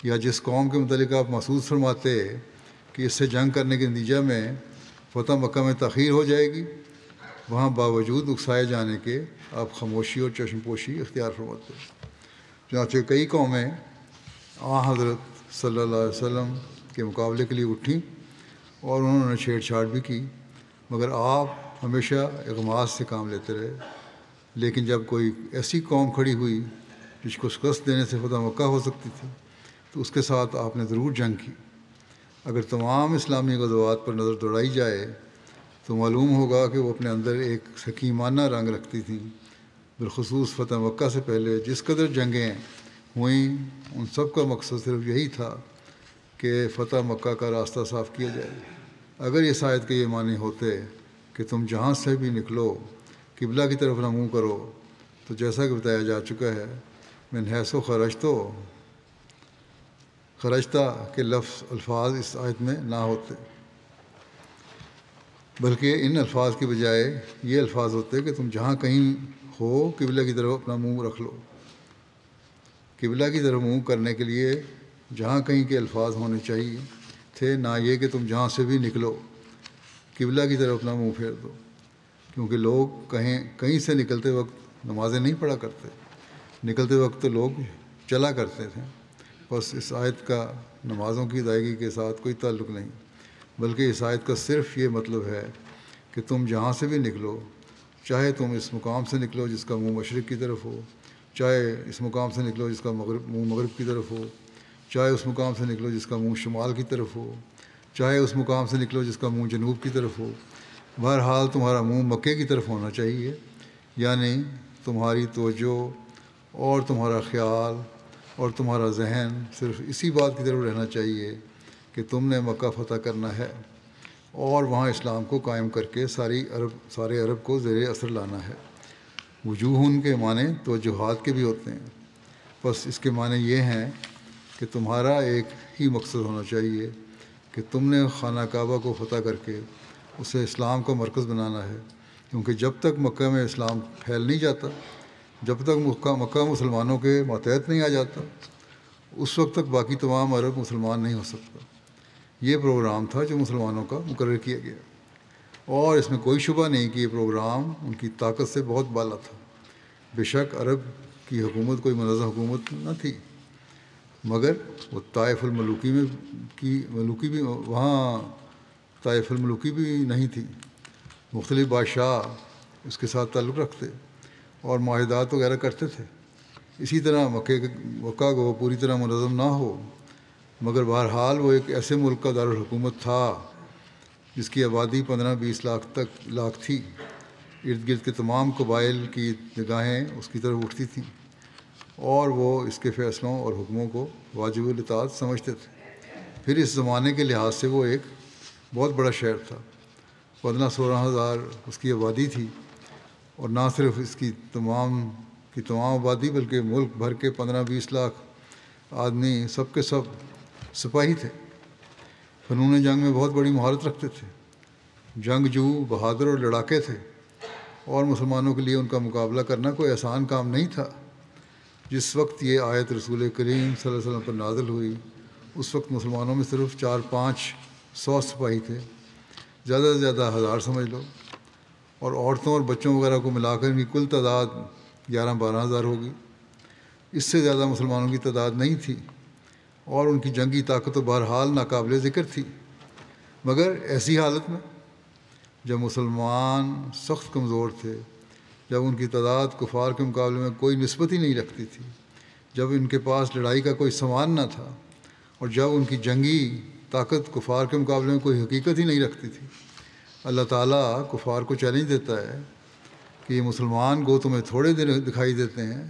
یا جس قوم کے متعلق آپ محسوس فرماتے کہ اس سے جنگ کرنے کے نتیجہ میں فتح مکہ میں تاخیر ہو جائے گی، وہاں باوجود اکسائے جانے کے آپ خاموشی اور چشم پوشی اختیار فرماتے۔ چنانچہ کئی قومیں حضرت صلی اللہ علیہ وسلم کے مقابلے کے لیے اٹھیں اور انہوں نے چھیڑ چھاڑ بھی کی، مگر آپ ہمیشہ اغماس سے کام لیتے رہے۔ لیکن جب کوئی ایسی قوم کھڑی ہوئی جس کو شکست دینے سے فتح مکہ ہو سکتی تھی تو اس کے ساتھ آپ نے ضرور جنگ کی۔ اگر تمام اسلامی غزوات پر نظر دوڑائی جائے تو معلوم ہوگا کہ وہ اپنے اندر ایک حکیمانہ رنگ رکھتی تھیں۔ بالخصوص فتح مکہ سے پہلے جس قدر جنگیں ہوئیں، ان سب کا مقصد صرف یہی تھا کہ فتح مکہ کا راستہ صاف کیا جائے۔ اگر اس آیت کے یہ معنی ہوتے کہ تم جہاں سے بھی نکلو قبلہ کی طرف نہ منہ کرو، تو جیسا کہ بتایا جا چکا ہے من حیث و خرجتا کے الفاظ اس آیت میں نہ ہوتے، بلکہ ان الفاظ کی بجائے یہ الفاظ ہوتے کہ تم جہاں کہیں ہو قبلہ کی طرف اپنا منہ رکھ لو۔ قبلہ کی طرف منہ کرنے کے لیے جہاں کہیں کے الفاظ ہونے چاہیے تھے، نہ یہ کہ تم جہاں سے بھی نکلو قبلہ کی طرف اپنا منہ پھیر دو، کیونکہ لوگ کہیں سے نکلتے وقت نمازیں نہیں پڑھا کرتے، نکلتے وقت تو لوگ چلا کرتے تھے۔ بس اس آیت کا نمازوں کی ادائیگی کے ساتھ کوئی تعلق نہیں، بلکہ اس آیت کا صرف یہ مطلب ہے کہ تم جہاں سے بھی نکلو، چاہے تم اس مقام سے نکلو جس کا منہ مشرق کی طرف ہو، چاہے اس مقام سے نکلو جس کا منہ مغرب کی طرف ہو، چاہے اس مقام سے نکلو جس کا منہ شمال کی طرف ہو، چاہے اس مقام سے نکلو جس کا منہ جنوب کی طرف ہو، بہرحال تمہارا منہ مکے کی طرف ہونا چاہیے، یعنی تمہاری توجہ اور تمہارا خیال اور تمہارا ذہن صرف اسی بات کی طرف رہنا چاہیے کہ تم نے مکہ فتح کرنا ہے اور وہاں اسلام کو قائم کر کے سارے عرب کو زیر اثر لانا ہے۔ وجوہن کے معنی توجہات کے بھی ہوتے ہیں، بس اس کے معنی یہ ہیں کہ تمہارا ایک ہی مقصد ہونا چاہیے کہ تم نے خانہ کعبہ کو فتح کر کے اسے اسلام کا مرکز بنانا ہے، کیونکہ جب تک مکہ میں اسلام پھیل نہیں جاتا، جب تک مکہ مسلمانوں کے ماتحت نہیں آ جاتا، اس وقت تک باقی تمام عرب مسلمان نہیں ہو سکتا۔ یہ پروگرام تھا جو مسلمانوں کا مقرر کیا گیا، اور اس میں کوئی شبہ نہیں کہ یہ پروگرام ان کی طاقت سے بہت بالا تھا۔ بے شک عرب کی حکومت کوئی منظم حکومت نہ تھی، مگر وہ طائف الملوکی بھی وہاں طائف الملوکی بھی نہیں تھی، مختلف بادشاہ اس کے ساتھ تعلق رکھتے اور معاہدات وغیرہ کرتے تھے۔ اسی طرح مکہ کو پوری طرح منظم نہ ہو، مگر بہرحال وہ ایک ایسے ملک کا دارالحکومت تھا جس کی آبادی 15-20 لاکھ تھی۔ ارد گرد کے تمام قبائل کی نگاہیں اس کی طرف اٹھتی تھیں اور وہ اس کے فیصلوں اور حکموں کو واجب الاطاعت سمجھتے تھے۔ پھر اس زمانے کے لحاظ سے وہ ایک بہت بڑا شہر تھا، 15-16 ہزار اس کی آبادی تھی، اور نہ صرف اس کی تمام آبادی بلکہ ملک بھر کے 15-20 لاکھ آدمی سب کے سب سپاہی تھے، فنون جنگ میں بہت بڑی مہارت رکھتے تھے، جنگجو بہادر اور لڑاکے تھے، اور مسلمانوں کے لیے ان کا مقابلہ کرنا کوئی آسان کام نہیں تھا۔ جس وقت یہ آیت رسول کریم صلی اللہ علیہ وسلم پر نازل ہوئی، اس وقت مسلمانوں میں صرف 400-500 سپاہی تھے، زیادہ سے زیادہ 1000 سمجھ لو، اور عورتوں اور بچوں وغیرہ کو ملا کر ان کی کل تعداد 11-12 ہزار ہوگی۔ اس سے زیادہ مسلمانوں کی تعداد نہیں تھی، اور ان کی جنگی طاقت تو بہرحال ناقابل ذکر تھی۔ مگر ایسی حالت میں جب مسلمان سخت کمزور تھے، جب ان کی تعداد کفار کے مقابلے میں کوئی نسبت ہی نہیں رکھتی تھی، جب ان کے پاس لڑائی کا کوئی سامان نہ تھا، اور جب ان کی جنگی طاقت کفار کے مقابلے میں کوئی حقیقت ہی نہیں رکھتی تھی، اللہ تعالیٰ کفار کو چیلنج دیتا ہے کہ یہ مسلمان گو تمہیں تھوڑے دکھائی دیتے ہیں،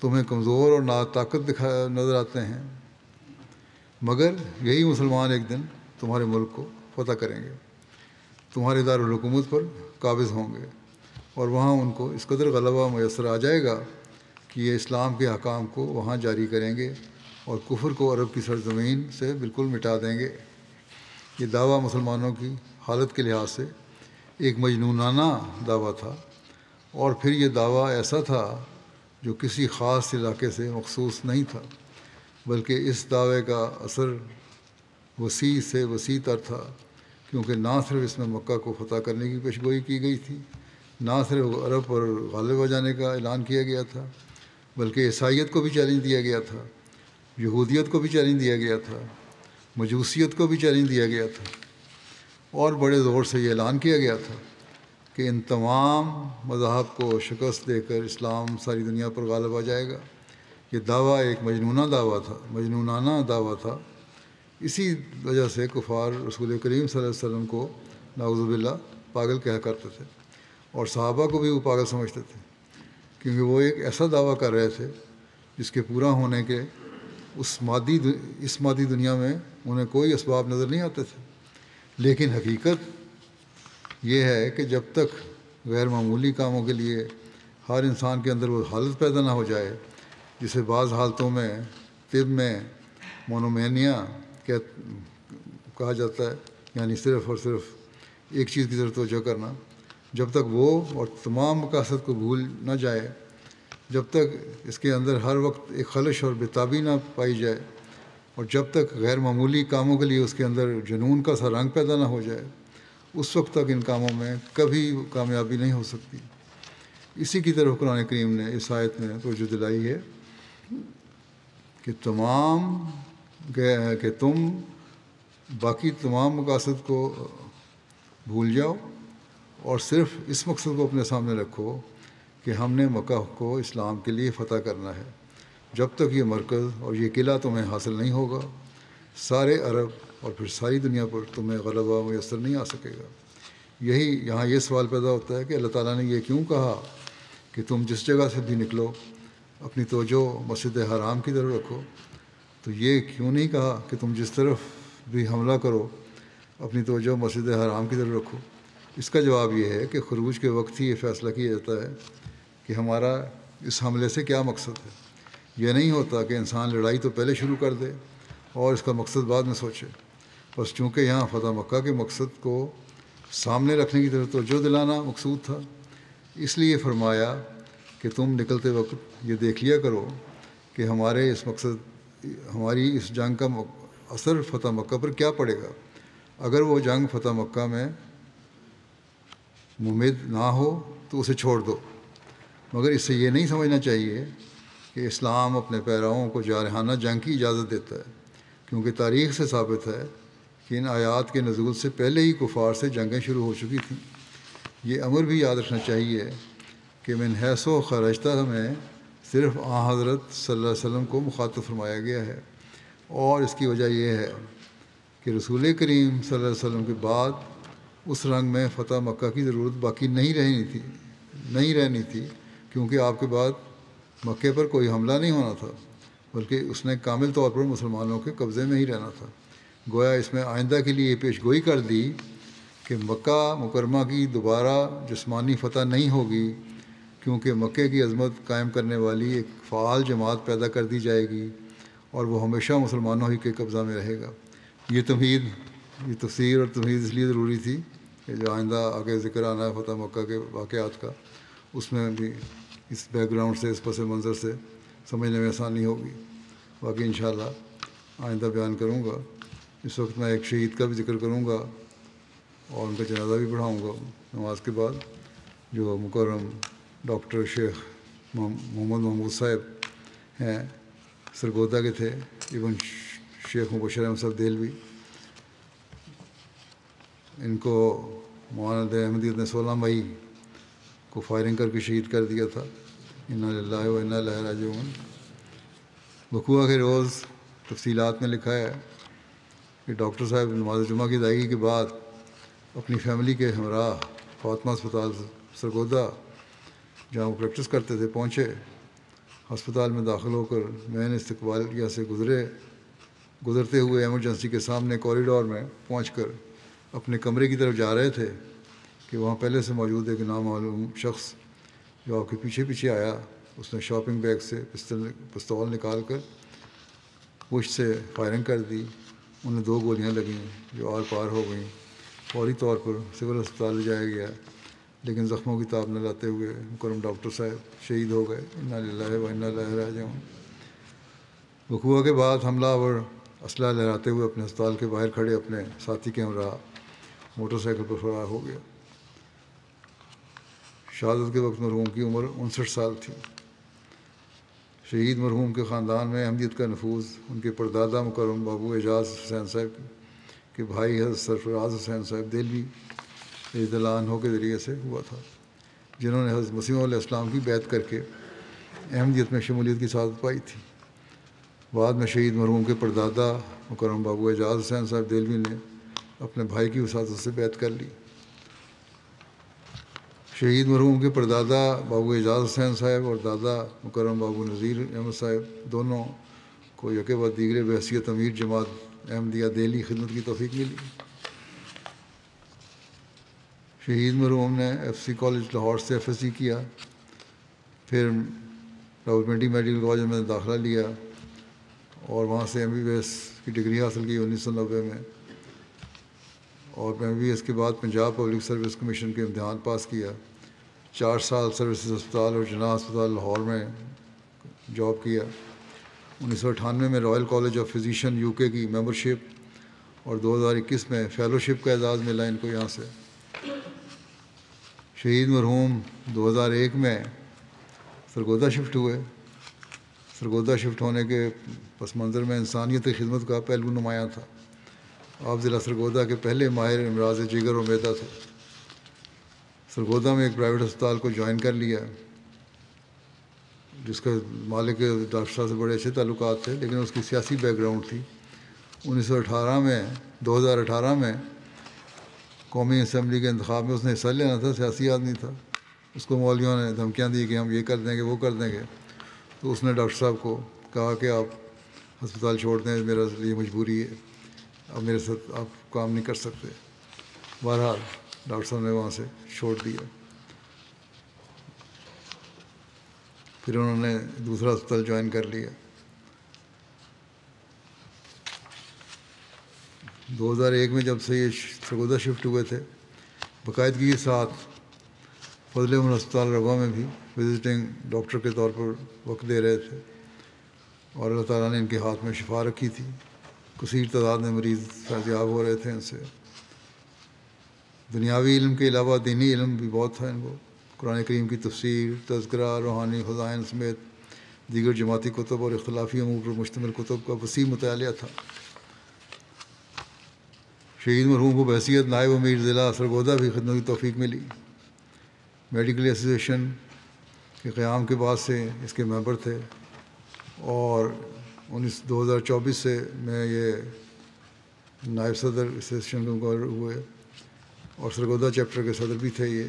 تمہیں کمزور اور ناطاقت نظر آتے ہیں، مگر یہی مسلمان ایک دن تمہارے ملک کو فتح کریں گے، تمہارے دارالحکومت پر قابض ہوں گے، اور وہاں ان کو اس قدر غلبہ میسر آ جائے گا کہ یہ اسلام کے احکام کو وہاں جاری کریں گے اور کفر کو عرب کی سرزمین سے بالکل مٹا دیں گے۔ یہ دعویٰ مسلمانوں کی حالت کے لحاظ سے ایک مجنونانہ دعویٰ تھا، اور پھر یہ دعویٰ ایسا تھا جو کسی خاص علاقے سے مخصوص نہیں تھا، بلکہ اس دعوے کا اثر وسیع سے وسیع تر تھا، کیونکہ نہ صرف اس میں مکہ کو فتح کرنے کی پیشگوئی کی گئی تھی، نہ صرف عرب پر غالب آ جانے کا اعلان کیا گیا تھا، بلکہ عیسائیت کو بھی چیلنج دیا گیا تھا، یہودیت کو بھی چیلنج دیا گیا تھا، مجوسیت کو بھی چیلنج دیا گیا تھا، اور بڑے زور سے یہ اعلان کیا گیا تھا کہ ان تمام مذاہب کو شکست دے کر اسلام ساری دنیا پر غالب آ جائے گا۔ یہ دعویٰ ایک مجنونانہ دعویٰ تھا۔ اسی وجہ سے کفار رسول کریم صلی اللہ علیہ وسلم کو نعوذ باللہ پاگل کہا کرتے تھے، اور صحابہ کو بھی وہ پاگل سمجھتے تھے، کیونکہ وہ ایک ایسا دعویٰ کر رہے تھے جس کے پورا ہونے کے اس مادی دنیا میں انہیں کوئی اسباب نظر نہیں آتے تھے، لیکن حقیقت یہ ہے کہ جب تک غیر معمولی کاموں کے لیے ہر انسان کے اندر وہ حالت پیدا نہ ہو جائے جسے بعض حالتوں میں طب میں مونومینیا کہا جاتا ہے، یعنی صرف اور صرف ایک چیز کی طرف توجہ کرنا، جب تک وہ اور تمام مقاصد کو بھول نہ جائے، جب تک اس کے اندر ہر وقت ایک خلش اور بےتابی نہ پائی جائے، اور جب تک غیر معمولی کاموں کے لیے اس کے اندر جنون کا سا رنگ پیدا نہ ہو جائے، اس وقت تک ان کاموں میں کبھی کامیابی نہیں ہو سکتی۔ اسی کی طرف قرآن کریم نے اس آیت میں توجہ دلائی ہے کہ تم باقی تمام مقاصد کو بھول جاؤ اور صرف اس مقصد کو اپنے سامنے رکھو کہ ہم نے مکہ کو اسلام کے لیے فتح کرنا ہے۔ جب تک یہ مرکز اور یہ قلعہ تمہیں حاصل نہیں ہوگا، سارے عرب اور پھر ساری دنیا پر تمہیں غلبہ میسر نہیں آ سکے گا۔ یہاں یہ سوال پیدا ہوتا ہے کہ اللہ تعالیٰ نے یہ کیوں کہا کہ تم جس جگہ سے بھی نکلو اپنی توجہ مسجد حرام کی طرف رکھو، تو یہ کیوں نہیں کہا کہ تم جس طرف بھی حملہ کرو اپنی توجہ مسجد حرام کی طرف رکھو؟ اس کا جواب یہ ہے کہ خروج کے وقت ہی یہ فیصلہ کیا جاتا ہے کہ ہمارا اس حملے سے کیا مقصد ہے۔ یہ نہیں ہوتا کہ انسان لڑائی تو پہلے شروع کر دے اور اس کا مقصد بعد میں سوچے، بس چونکہ یہاں فتح مکہ کے مقصد کو سامنے رکھنے کی طرف توجہ دلانا مقصود تھا، اس لیے فرمایا کہ تم نکلتے وقت یہ دیکھ لیا کرو کہ ہماری اس جنگ کا اثر فتح مکہ پر کیا پڑے گا۔ اگر وہ جنگ فتح مکہ میں ممد نہ ہو تو اسے چھوڑ دو، مگر اس سے یہ نہیں سمجھنا چاہیے کہ اسلام اپنے پیراؤں کو جارحانہ جنگ کی اجازت دیتا ہے، کیونکہ تاریخ سے ثابت ہے کہ ان آیات کے نزول سے پہلے ہی کفار سے جنگیں شروع ہو چکی تھیں۔ یہ امر بھی یاد رکھنا چاہیے کہ من حیث و خرجتہ میں صرف حضرت صلی اللہ علیہ وسلم کو مخاطب فرمایا گیا ہے، اور اس کی وجہ یہ ہے کہ رسول کریم صلی اللہ علیہ وسلم کے بعد اس رنگ میں فتح مکہ کی ضرورت باقی نہیں رہنی تھی، کیونکہ آپ کے بعد مکے پر کوئی حملہ نہیں ہونا تھا، بلکہ اس نے کامل طور پر مسلمانوں کے قبضے میں ہی رہنا تھا۔ گویا اس میں آئندہ کے لیے یہ پیش گوئی کر دی کہ مکہ مکرمہ کی دوبارہ جسمانی فتح نہیں ہوگی، کیونکہ مکے کی عظمت قائم کرنے والی ایک فعال جماعت پیدا کر دی جائے گی اور وہ ہمیشہ مسلمانوں ہی کے قبضہ میں رہے گا۔ یہ تفسیر اور تمہید اس لیے ضروری تھی کہ جو آئندہ آگے ذکر آنا ہے فتح مکہ کے واقعات کا، اس میں بھی اس بیک گراؤنڈ سے، اس پس منظر سے سمجھنے میں آسانی ہوگی۔ باقی انشاءاللہ آئندہ بیان کروں گا۔ اس وقت میں ایک شہید کا بھی ذکر کروں گا اور ان کا جنازہ بھی پڑھاؤں گا نماز کے بعد، جو مکرم ڈاکٹر شیخ محمد محمود صاحب ہیں، سرگودا کے تھے، ابن شیخ مبشر احمد صاحب دہلوی۔ ان کو مولانا احمدیت نے 16 مئی کو فائرنگ کر کے شہید کر دیا تھا۔ انا للہ و انا الیہ راجعون۔ وقوعہ کے روز تفصیلات میں لکھا ہے کہ ڈاکٹر صاحب نماز جمعہ کی ادائیگی کے بعد اپنی فیملی کے ہمراہ فاطمہ اسپتال سرگودا، جہاں وہ پریکٹس کرتے تھے، پہنچے۔ ہسپتال میں داخل ہو کر مین استقبالیہ سے گزرتے ہوئے ایمرجنسی کے سامنے کوریڈور میں پہنچ کر اپنے کمرے کی طرف جا رہے تھے کہ وہاں پہلے سے موجود ایک نامعلوم شخص جو آپ کے پیچھے پیچھے آیا، اس نے شاپنگ بیگ سے پستول نکال کر پشت سے فائرنگ کر دی۔ انہیں 2 گولیاں لگیں جو آر پار ہو گئیں۔ فوری طور پر سول ہسپتال لے جایا گیا، لیکن زخموں کی تاب نہ لاتے ہوئے مکرم ڈاکٹر صاحب شہید ہو گئے۔ انا للہ و انا الیہ راجعون۔ وقوعہ کے بعد حملہ آور اسلحہ لہراتے ہوئے اپنے ہسپتال کے باہر کھڑے اپنے ساتھی کے ہمراہ موٹر سائیکل پر فرار ہو گیا۔ شہادت کے وقت مرحوم کی عمر 59 سال تھی۔ شہید مرحوم کے خاندان میں احمدیت کا نفوذ ان کے پردادا مکرم بابو اعجاز حسین صاحب کے بھائی حضرت سرفراز حسین صاحب دہلوی رضی اللہ عنہ کے ذریعے سے ہوا تھا، جنہوں نے حضرت مسیح علیہ السلام کی بیعت کر کے احمدیت میں شمولیت کی سعادت پائی تھی۔ بعد میں شہید مرحوم کے پردادا مکرم بابو اعجاز حسین صاحب دہلوی نے اپنے بھائی کی وساطت سے بیعت کر لی۔ شہید مرحوم کے پردادا بابو اعجاز حسین صاحب اور دادا مکرم بابو نذیر احمد صاحب دونوں کو یکے بعد دیگرے بحیثیت امیر جماعت احمدیہ دہلی خدمت کی توفیق ملی۔ شہید مرحوم نے FCC کالج لاہور سے FSC کیا، پھر راولپنڈی میڈیکل کالج میں داخلہ لیا اور وہاں سے MBBS کی ڈگری حاصل کی 1990 میں، اور MBBS کے بعد پنجاب پبلک سروس کمیشن کے امتحان پاس کیا۔ 4 سال سروسز ہسپتال اور جناح ہسپتال لاہور میں جاب کیا۔ 1998 میں Royal college of physician UK کی ممبرشپ اور 2021 میں فیلوشپ کا اعزاز ملا ان کو یہاں سے۔ شہید مرحوم 2001 میں سرگودا شفٹ ہوئے۔ سرگودا شفٹ ہونے کے پس منظر میں انسانیت کی خدمت کا پہلو نمایاں تھا۔ آپ ضلع سرگودا کے پہلے ماہر امراض جگر و معدہ تھے۔ سرگودا میں ایک پرائیویٹ ہسپتال کو جوائن کر لیا، جس کا مالک ڈاکٹر صاحب سے بڑے اچھے تعلقات تھے، لیکن اس کی سیاسی بیک گراؤنڈ تھی۔ 2018 میں قومی اسمبلی کے انتخاب میں اس نے حصہ لینا تھا، سیاسی آدمی تھا۔ اس کو مولویوں نے دھمکیاں دی کہ ہم یہ کر دیں گے وہ کر دیں گے، تو اس نے ڈاکٹر صاحب کو کہا کہ آپ ہسپتال چھوڑ دیں، میرا لیے مجبوری ہے، اب میرے ساتھ آپ کام نہیں کر سکتے۔ بہرحال ڈاکٹر صاحب نے وہاں سے چھوڑ دیا۔ پھر انہوں نے دوسرا ہسپتال جوائن کر لیا۔ 2001 میں جب سے یہ سرگودا شفٹ ہوئے تھے، باقاعدگی کے ساتھ فضل عمر ہسپتال روا میں بھی وزٹنگ ڈاکٹر کے طور پر وقت دے رہے تھے، اور اللہ تعالیٰ نے ان کے ہاتھ میں شفا رکھی تھی۔ کثیر تعداد میں مریض فیضیاب ہو رہے تھے ان سے۔ دنیاوی علم کے علاوہ دینی علم بھی بہت تھا ان کو۔ قرآن کریم کی تفسیر، تذکرہ، روحانی خزائن سمیت دیگر جماعتی کتب اور اختلافی امور پر مشتمل کتب کا وسیع مطالعہ تھا۔ شہید مرحوم کو بحیثیت نائب امیر ضلع سرگودا بھی خدمت کی توفیق ملی۔ میڈیکل ایسوسیشن کے قیام کے بعد سے اس کے ممبر تھے، اور 2024 سے میں یہ نائب صدر ایسوسیشن کے مقرر ہوئے، اور سرگودا چیپٹر کے صدر بھی تھے یہ۔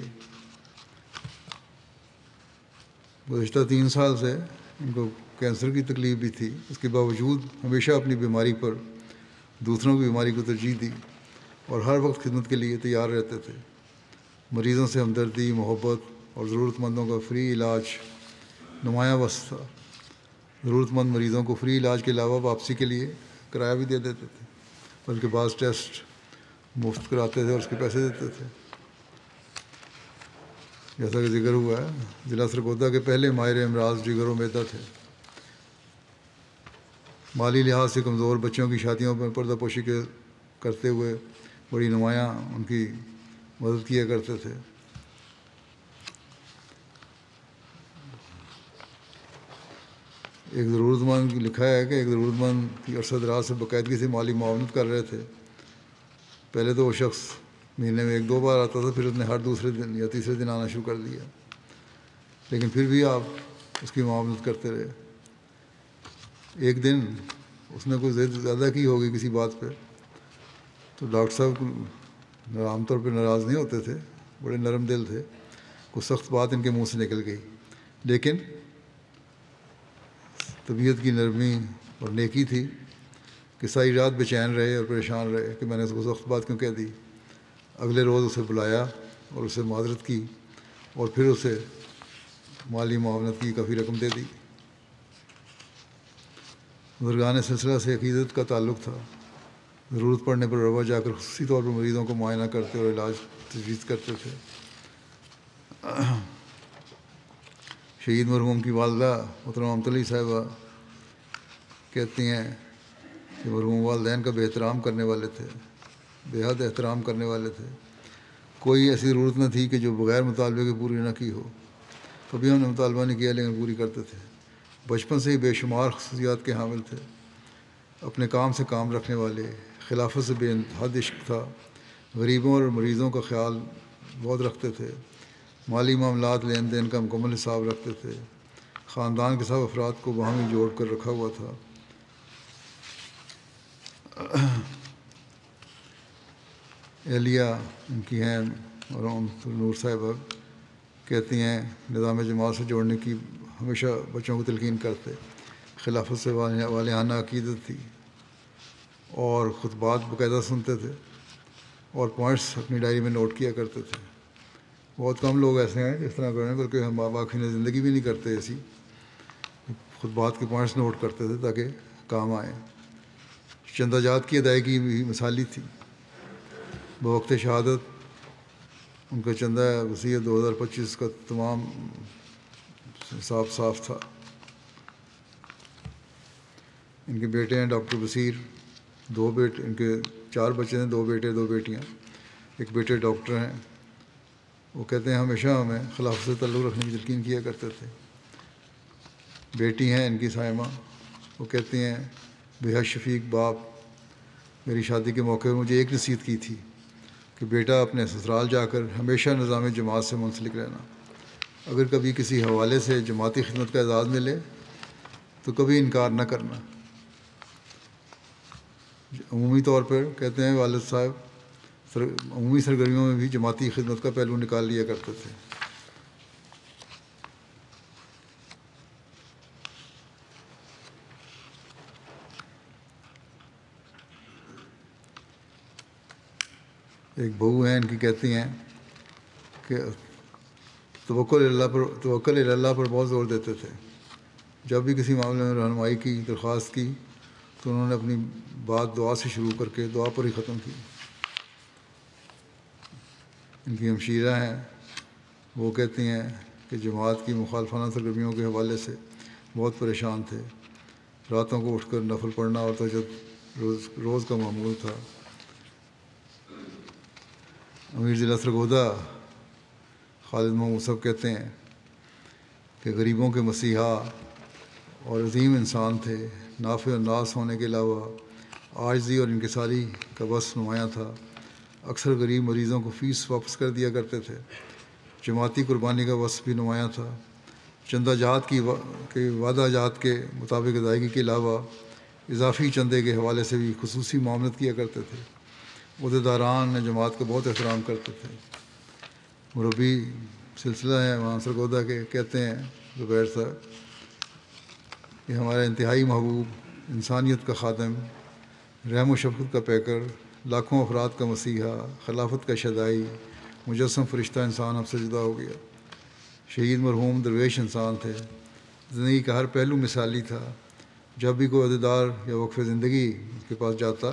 گزشتہ 3 سال سے ان کو کینسر کی تکلیف بھی تھی، اس کے باوجود ہمیشہ اپنی بیماری پر دوسروں کی بیماری کو ترجیح دی اور ہر وقت خدمت کے لیے تیار رہتے تھے۔ مریضوں سے ہمدردی، محبت اور ضرورت مندوں کا فری علاج نمایاں وصف تھا۔ ضرورت مند مریضوں کو فری علاج کے علاوہ واپسی کے لیے کرایہ بھی دے دیتے تھے، بلکہ بعض ٹیسٹ مفت کراتے تھے اور اس کے پیسے دیتے تھے۔ جیسا کہ ذکر ہوا ہے، ضلع سرگودا کے پہلے ماہر امراض جگر و معدہ تھے۔ مالی لحاظ سے کمزور بچوں کی شادیوں پر پردہ پوشی کرتے ہوئے بڑی نمایاں ان کی مدد کیا کرتے تھے۔ ایک ضرورت مند لکھا ہے کہ ایک ضرورت مند کی عرصہ دراز سے باقاعدگی سے مالی معاونت کر رہے تھے۔ پہلے تو وہ شخص مہینے میں 1-2 بار آتا تھا، پھر اس نے ہر دوسرے دن یا تیسرے دن آنا شروع کر دیا، لیکن پھر بھی آپ اس کی معاونت کرتے رہے۔ ایک دن اس نے کوئی ضد زیادہ کی ہوگی کسی بات پہ، تو ڈاکٹر صاحب عام طور پہ ناراض نہیں ہوتے تھے، بڑے نرم دل تھے۔ کوئی سخت بات ان کے منہ سے نکل گئی، لیکن طبیعت کی نرمی اور نیکی تھی کہ ساری رات بے چین رہے اور پریشان رہے کہ میں نے اس کو سخت بات کیوں کہہ دی۔ اگلے روز اسے بلایا اور اسے معذرت کی، اور پھر اسے مالی معاونت کی کافی رقم دے دی۔ بزرگان سلسلہ سے عقیدت کا تعلق تھا۔ ضرورت پڑنے پر روا جا کر خصوصی طور پر مریضوں کو معائنہ کرتے اور علاج تجویز کرتے تھے۔ شہید مرحوم کی والدہ محترمہ ممتا علی صاحبہ کہتی ہیں کہ مرحوم والدین کا بے احترام کرنے والے تھے، بے حد احترام کرنے والے تھے۔ کوئی ایسی ضرورت نہ تھی کہ جو بغیر مطالبے کے پوری نہ کی ہو۔ کبھی ہم نے مطالبہ نہیں کیا لیکن پوری کرتے تھے۔ بچپن سے ہی بے شمار خصوصیات کے حامل تھے، اپنے کام سے کام رکھنے والے، خلافت سے بے حد عشق تھا، غریبوں اور مریضوں کا خیال بہت رکھتے تھے، مالی معاملات لین دین کا مکمل حساب رکھتے تھے، خاندان کے سب افراد کو باہمی جوڑ کر رکھا ہوا تھا۔ اہلیہ ان کی ہیں اور نور صاحبہ کہتی ہیں نظام جماعت سے جوڑنے کی ہمیشہ بچوں کو تلقین کرتے، خلافت سے والہانہ عقیدت تھی، اور خطبات باقاعدہ سنتے تھے اور پوائنٹس اپنی ڈائری میں نوٹ کیا کرتے تھے۔ بہت کم لوگ ایسے ہیں جس طرح کریں، بلکہ ہم باقی نے زندگی بھی نہیں کرتے ایسی، خود بات کے پوائنٹس نوٹ کرتے تھے تاکہ کام آئیں۔ چندہ جات کی ادائیگی بھی مثالی تھی۔ بوقت شہادت ان کا چندہ وسیع 2025 کا تمام صاف تھا۔ ان کے بیٹے ہیں ڈاکٹر بصیر، دو بیٹے، ان کے 4 بچے ہیں، 2 بیٹے 2 بیٹیاں، ایک بیٹے ڈاکٹر ہیں۔ وہ کہتے ہیں ہمیشہ ہمیں خلافت سے تعلق رکھنے کی تلقین کیا کرتے تھے۔ بیٹی ہیں ان کی سائمہ، وہ کہتی ہیں بے حد شفیق باپ، میری شادی کے موقع پر مجھے ایک نصیحت کی تھی کہ بیٹا اپنے سسرال جا کر ہمیشہ نظام جماعت سے منسلک رہنا، اگر کبھی کسی حوالے سے جماعتی خدمت کا اعزاز ملے تو کبھی انکار نہ کرنا۔ عمومی طور پر کہتے ہیں والد صاحب عمومی سرگرمیوں میں بھی جماعتی خدمت کا پہلو نکال لیا کرتے تھے۔ ایک بہو ہیں ان کی، کہتی ہیں کہ توکل اللہ پر بہت زور دیتے تھے۔ جب بھی کسی معاملے میں رہنمائی کی درخواست کی تو انہوں نے اپنی بات دعا سے شروع کر کے دعا پر ہی ختم کی۔ ان کی ہمشیرہ ہیں، وہ کہتی ہیں کہ جماعت کی مخالفانہ سرگرمیوں کے حوالے سے بہت پریشان تھے۔ راتوں کو اٹھ کر نفل پڑھنا اور تہجد روز کا معمول تھا۔ امیر ضلع سرگودا خالد محمود صاحب کہتے ہیں کہ غریبوں کے مسیحا اور عظیم انسان تھے، نافع و ناس ہونے کے علاوہ عاجزی اور انکساری کا بس نمایاں تھا۔ اکثر غریب مریضوں کو فیس واپس کر دیا کرتے تھے۔ جماعتی قربانی کا وصف بھی نمایاں تھا۔ چندہ جات کی وعدہ جات کے مطابق ادائیگی کے علاوہ اضافی چندے کے حوالے سے بھی خصوصی معاملت کیا کرتے تھے۔ عہدیداران جماعت کا بہت احترام کرتے تھے۔ مربی سلسلہ ہیں وہاں سرگودا کے، کہتے ہیں زبیر صاحب کہ ہمارا انتہائی محبوب، انسانیت کا خادم، رحم و شفقت کا پیکر، لاکھوں افراد کا مسیحا، خلافت کا شدائی، مجسم فرشتہ انسان اب سے جدا ہو گیا۔ شہید مرحوم درویش انسان تھے، زندگی کا ہر پہلو مثالی تھا۔ جب بھی کوئی عہدیدار یا وقف زندگی کے پاس جاتا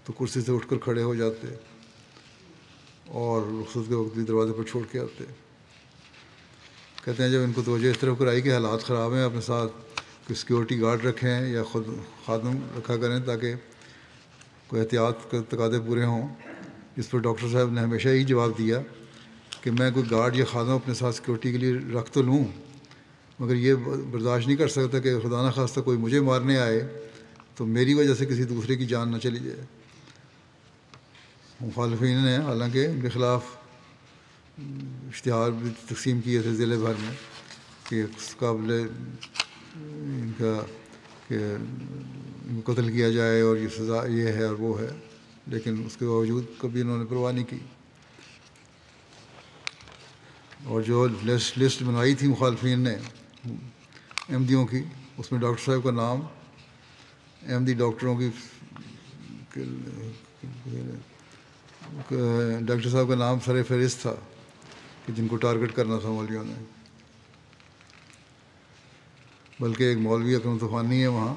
تو کرسی سے اٹھ کر کھڑے ہو جاتے اور رخصت کے وقت بھی دروازے پر چھوڑ کے آتے۔ کہتے ہیں جب ان کو توجہ اس طرف کرائی کہ حالات خراب ہیں، اپنے ساتھ کوئی سیکورٹی گارڈ رکھیں یا خود خادم رکھا کریں تاکہ کوئی احتیاط کے تقاضے پورے ہوں۔ اس پر ڈاکٹر صاحب نے ہمیشہ یہی جواب دیا کہ میں کوئی گارڈ یا خادم اپنے ساتھ سیکورٹی کے لیے رکھ تو لوں، مگر یہ برداشت نہیں کر سکتا کہ خدا نہ خواستہ کوئی مجھے مارنے آئے تو میری وجہ سے کسی دوسرے کی جان نہ چلی جائے۔ مخالفین نے حالانکہ ان کے خلاف اشتہار بھی تقسیم کیے تھے ضلع بھر میں کہ قابل ان کا کہ ان کو قتل کیا جائے اور یہ سزا یہ ہے اور وہ ہے، لیکن اس کے باوجود کبھی انہوں نے پرواہ نہیں کی۔ اور جو لسٹ بنوائی تھی مخالفین نے احمدیوں کی، اس میں ڈاکٹر صاحب کا نام، احمدی ڈاکٹروں کی ڈاکٹر صاحب کا نام سر فہرست تھا کہ جن کو ٹارگٹ کرنا تھا مولویوں نے۔ بلکہ ایک مولوی اکرم طوفانی ہے وہاں،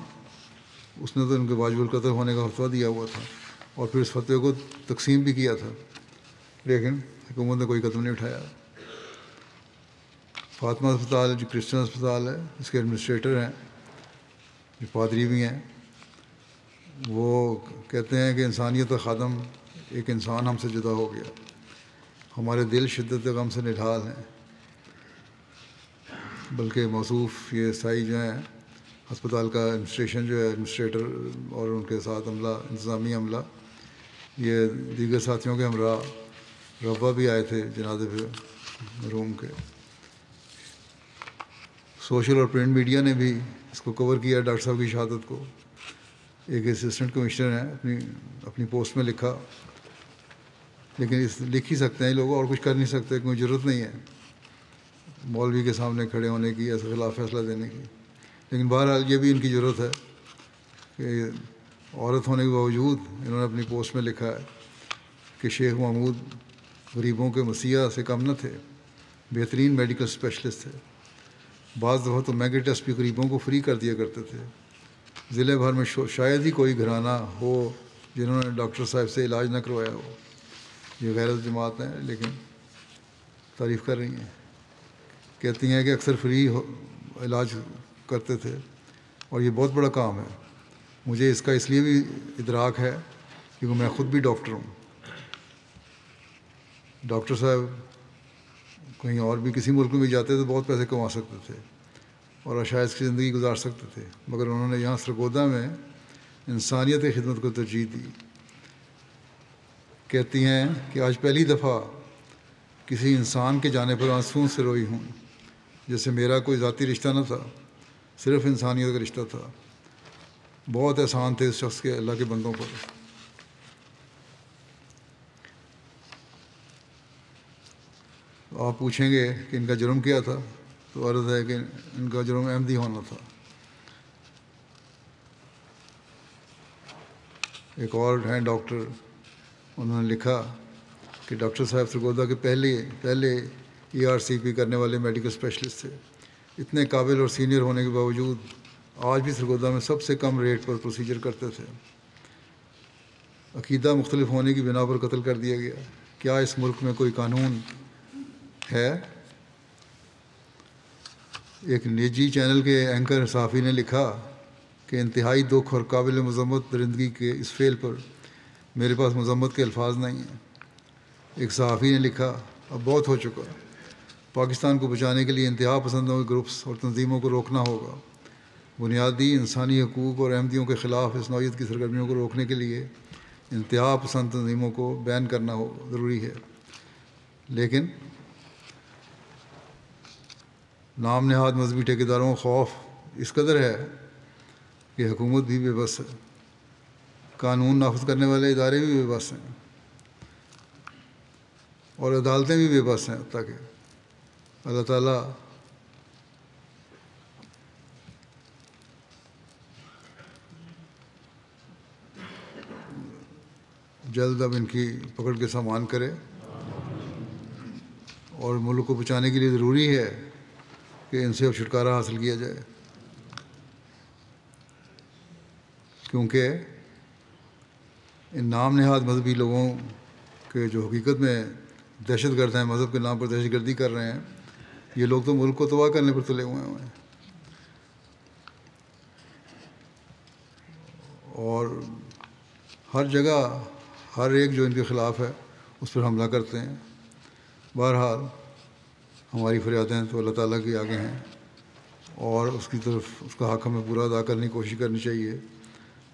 اس نے تو ان کے واجب القتل ہونے کا فتویٰ دیا ہوا تھا اور پھر اس فتوے کو تقسیم بھی کیا تھا، لیکن حکومت نے کوئی قدم نہیں اٹھایا۔ فاطمہ اسپتال جو کرسچن اسپتال ہے، اس کے ایڈمنسٹریٹر ہیں جو پادری بھی ہیں، وہ کہتے ہیں کہ انسانیت کا خادم ایک انسان ہم سے جدا ہو گیا، ہمارے دل شدت غم سے نڈھال ہیں۔ بلکہ موصوف یہ عیسائی جو ہیں ہسپتال کا ایڈمنسٹریشن جو ہے، ایڈمنسٹریٹر اور ان کے ساتھ عملہ، انتظامی عملہ، یہ دیگر ساتھیوں کے ہمراہ روا بھی آئے تھے جنازے پہ مرحوم کے۔ سوشل اور پرنٹ میڈیا نے بھی اس کو کور کیا ڈاکٹر صاحب کی شہادت کو۔ ایک اسسٹنٹ کمشنر ہیں اپنی پوسٹ میں لکھا، لیکن لکھ ہی سکتے ہیں لوگ اور کچھ کر نہیں سکتے، کوئی ضرورت نہیں ہے مولوی کے سامنے کھڑے ہونے کی، ایسے خلاف فیصلہ دینے کی۔ لیکن بہرحال یہ بھی ان کی ضرورت ہے کہ عورت ہونے کے باوجود انہوں نے اپنی پوسٹ میں لکھا ہے کہ شیخ محمود غریبوں کے مسیح سے کم نہ تھے، بہترین میڈیکل اسپیشلسٹ تھے۔ بعض دفعہ تو مہنگے ٹیسٹ بھی غریبوں کو فری کر دیا کرتے تھے۔ ضلع بھر میں شاید ہی کوئی گھرانہ ہو جنہوں نے ڈاکٹر صاحب سے علاج نہ کروایا ہو۔ یہ غیرت جماعت ہیں لیکن تعریف کر رہی ہیں، کہتی ہیں کہ اکثر فری علاج کرتے تھے، اور یہ بہت بڑا کام ہے۔ مجھے اس کا اس لیے بھی ادراک ہے کیونکہ میں خود بھی ڈاکٹر ہوں۔ ڈاکٹر صاحب کہیں اور بھی کسی ملک میں بھی جاتے تو بہت پیسے کما سکتے تھے اور عشائش کی زندگی گزار سکتے تھے، مگر انہوں نے یہاں سرگودا میں انسانیت کی خدمت کو ترجیح دی۔ کہتی ہیں کہ آج پہلی دفعہ کسی انسان کے جانے پر آنسوؤں سے روئی ہوں، جیسے میرا کوئی ذاتی رشتہ نہ تھا، صرف انسانیت کا رشتہ تھا۔ بہت احسان تھے اس شخص کے اللہ کے بندوں پر۔ آپ پوچھیں گے کہ ان کا جرم کیا تھا، تو عرض ہے کہ ان کا جرم احمدی ہونا تھا۔ ایک اور ہیں ڈاکٹر، انہوں نے لکھا کہ ڈاکٹر صاحب سرگودا کے پہلے ERCP کرنے والے میڈیکل اسپیشلسٹ تھے۔ اتنے قابل اور سینئر ہونے کے باوجود آج بھی سرگودا میں سب سے کم ریٹ پر پروسیجر کرتے تھے۔ عقیدہ مختلف ہونے کی بنا پر قتل کر دیا گیا۔ کیا اس ملک میں کوئی قانون ہے؟ ایک نجی چینل کے اینکر صحافی نے لکھا کہ انتہائی دکھ اور قابل مذمت درندگی کے اس فعل پر میرے پاس مذمت کے الفاظ نہیں ہیں۔ ایک صحافی نے لکھا، اب بہت ہو چکا، پاکستان کو بچانے کے لیے انتہا پسندوں کے گروپس اور تنظیموں کو روکنا ہوگا۔ بنیادی انسانی حقوق اور احمدیوں کے خلاف اس نوعیت کی سرگرمیوں کو روکنے کے لیے انتہا پسند تنظیموں کو بین کرنا ضروری ہے۔ لیکن نام نہاد مذہبی ٹھیکیداروں کا خوف اس قدر ہے کہ حکومت بھی بے بس ہے، قانون نافذ کرنے والے ادارے بھی بے بس ہیں، اور عدالتیں بھی بے بس ہیں، تاکہ اللہ تعالیٰ جلد اب ان کی پکڑ کے سامان کرے۔ اور ملک کو بچانے کے لیے ضروری ہے کہ ان سے اب چھٹکارا حاصل کیا جائے، کیونکہ ان نام نہاد مذہبی لوگوں کے جو حقیقت میں دہشت گرد ہیں، مذہب کے نام پر دہشت گردی کر رہے ہیں، یہ لوگ تو ملک کو تباہ کرنے پر تلے ہوئے ہیں، اور ہر جگہ ہر ایک جو ان کے خلاف ہے اس پر حملہ کرتے ہیں۔ بہرحال ہماری فریادیں تو اللہ تعالیٰ کے آگے ہیں، اور اس کی طرف اس کا حق ہمیں پورا ادا کرنے کی کوشش کرنی چاہیے۔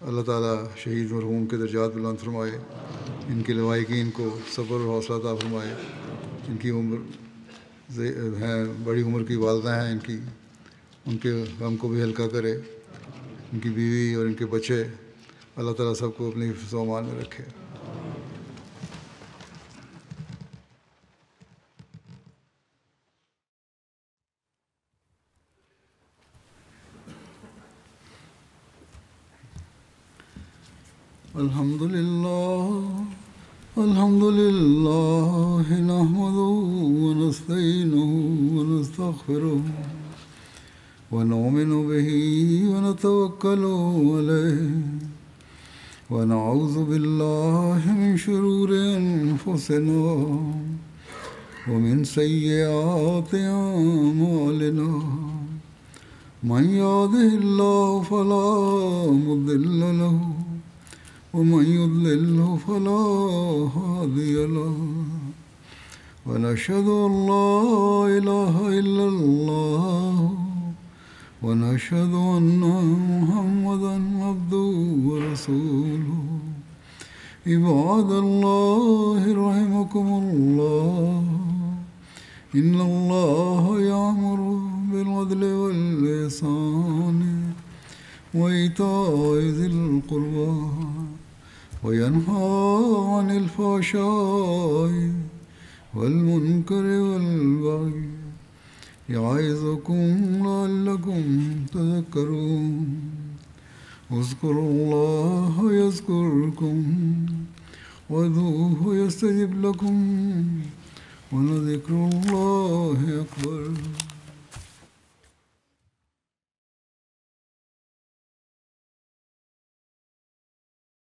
اللہ تعالیٰ شہید مرحوم کے درجات بلند فرمائے، ان کے لواحقین کو صبر اور حوصلہ عطا فرمائے، ان کی عمر ہیں، بڑی عمر کی والدہ ہیں ان کے غم کو بھی ہلکا کرے، ان کی بیوی اور ان کے بچے، اللہ تعالیٰ سب کو اپنی حفظ و امان میں رکھے۔ الحمد لله نحمده ونستعينه ونستغفره ونؤمن به ونتوكل عليه ونعوذ بالله من شرور أنفسنا ومن سيئات أعمالنا من يهده الله فلا مضل له ومن يضلله فلا هادي له ونشهد أن لا إله إلا الله ونشهد أن محمدا عبده ورسوله عباد الله رحمكم الله إن الله يأمر بالعدل والإحسان وإيتاء ذي القربى وينهى عن الفحشاء والمنكر والبغي يعظكم لعلكم تذكرون اذكروا الله يذكركم وادعوه يستجب لكم ولذكر الله أكبر.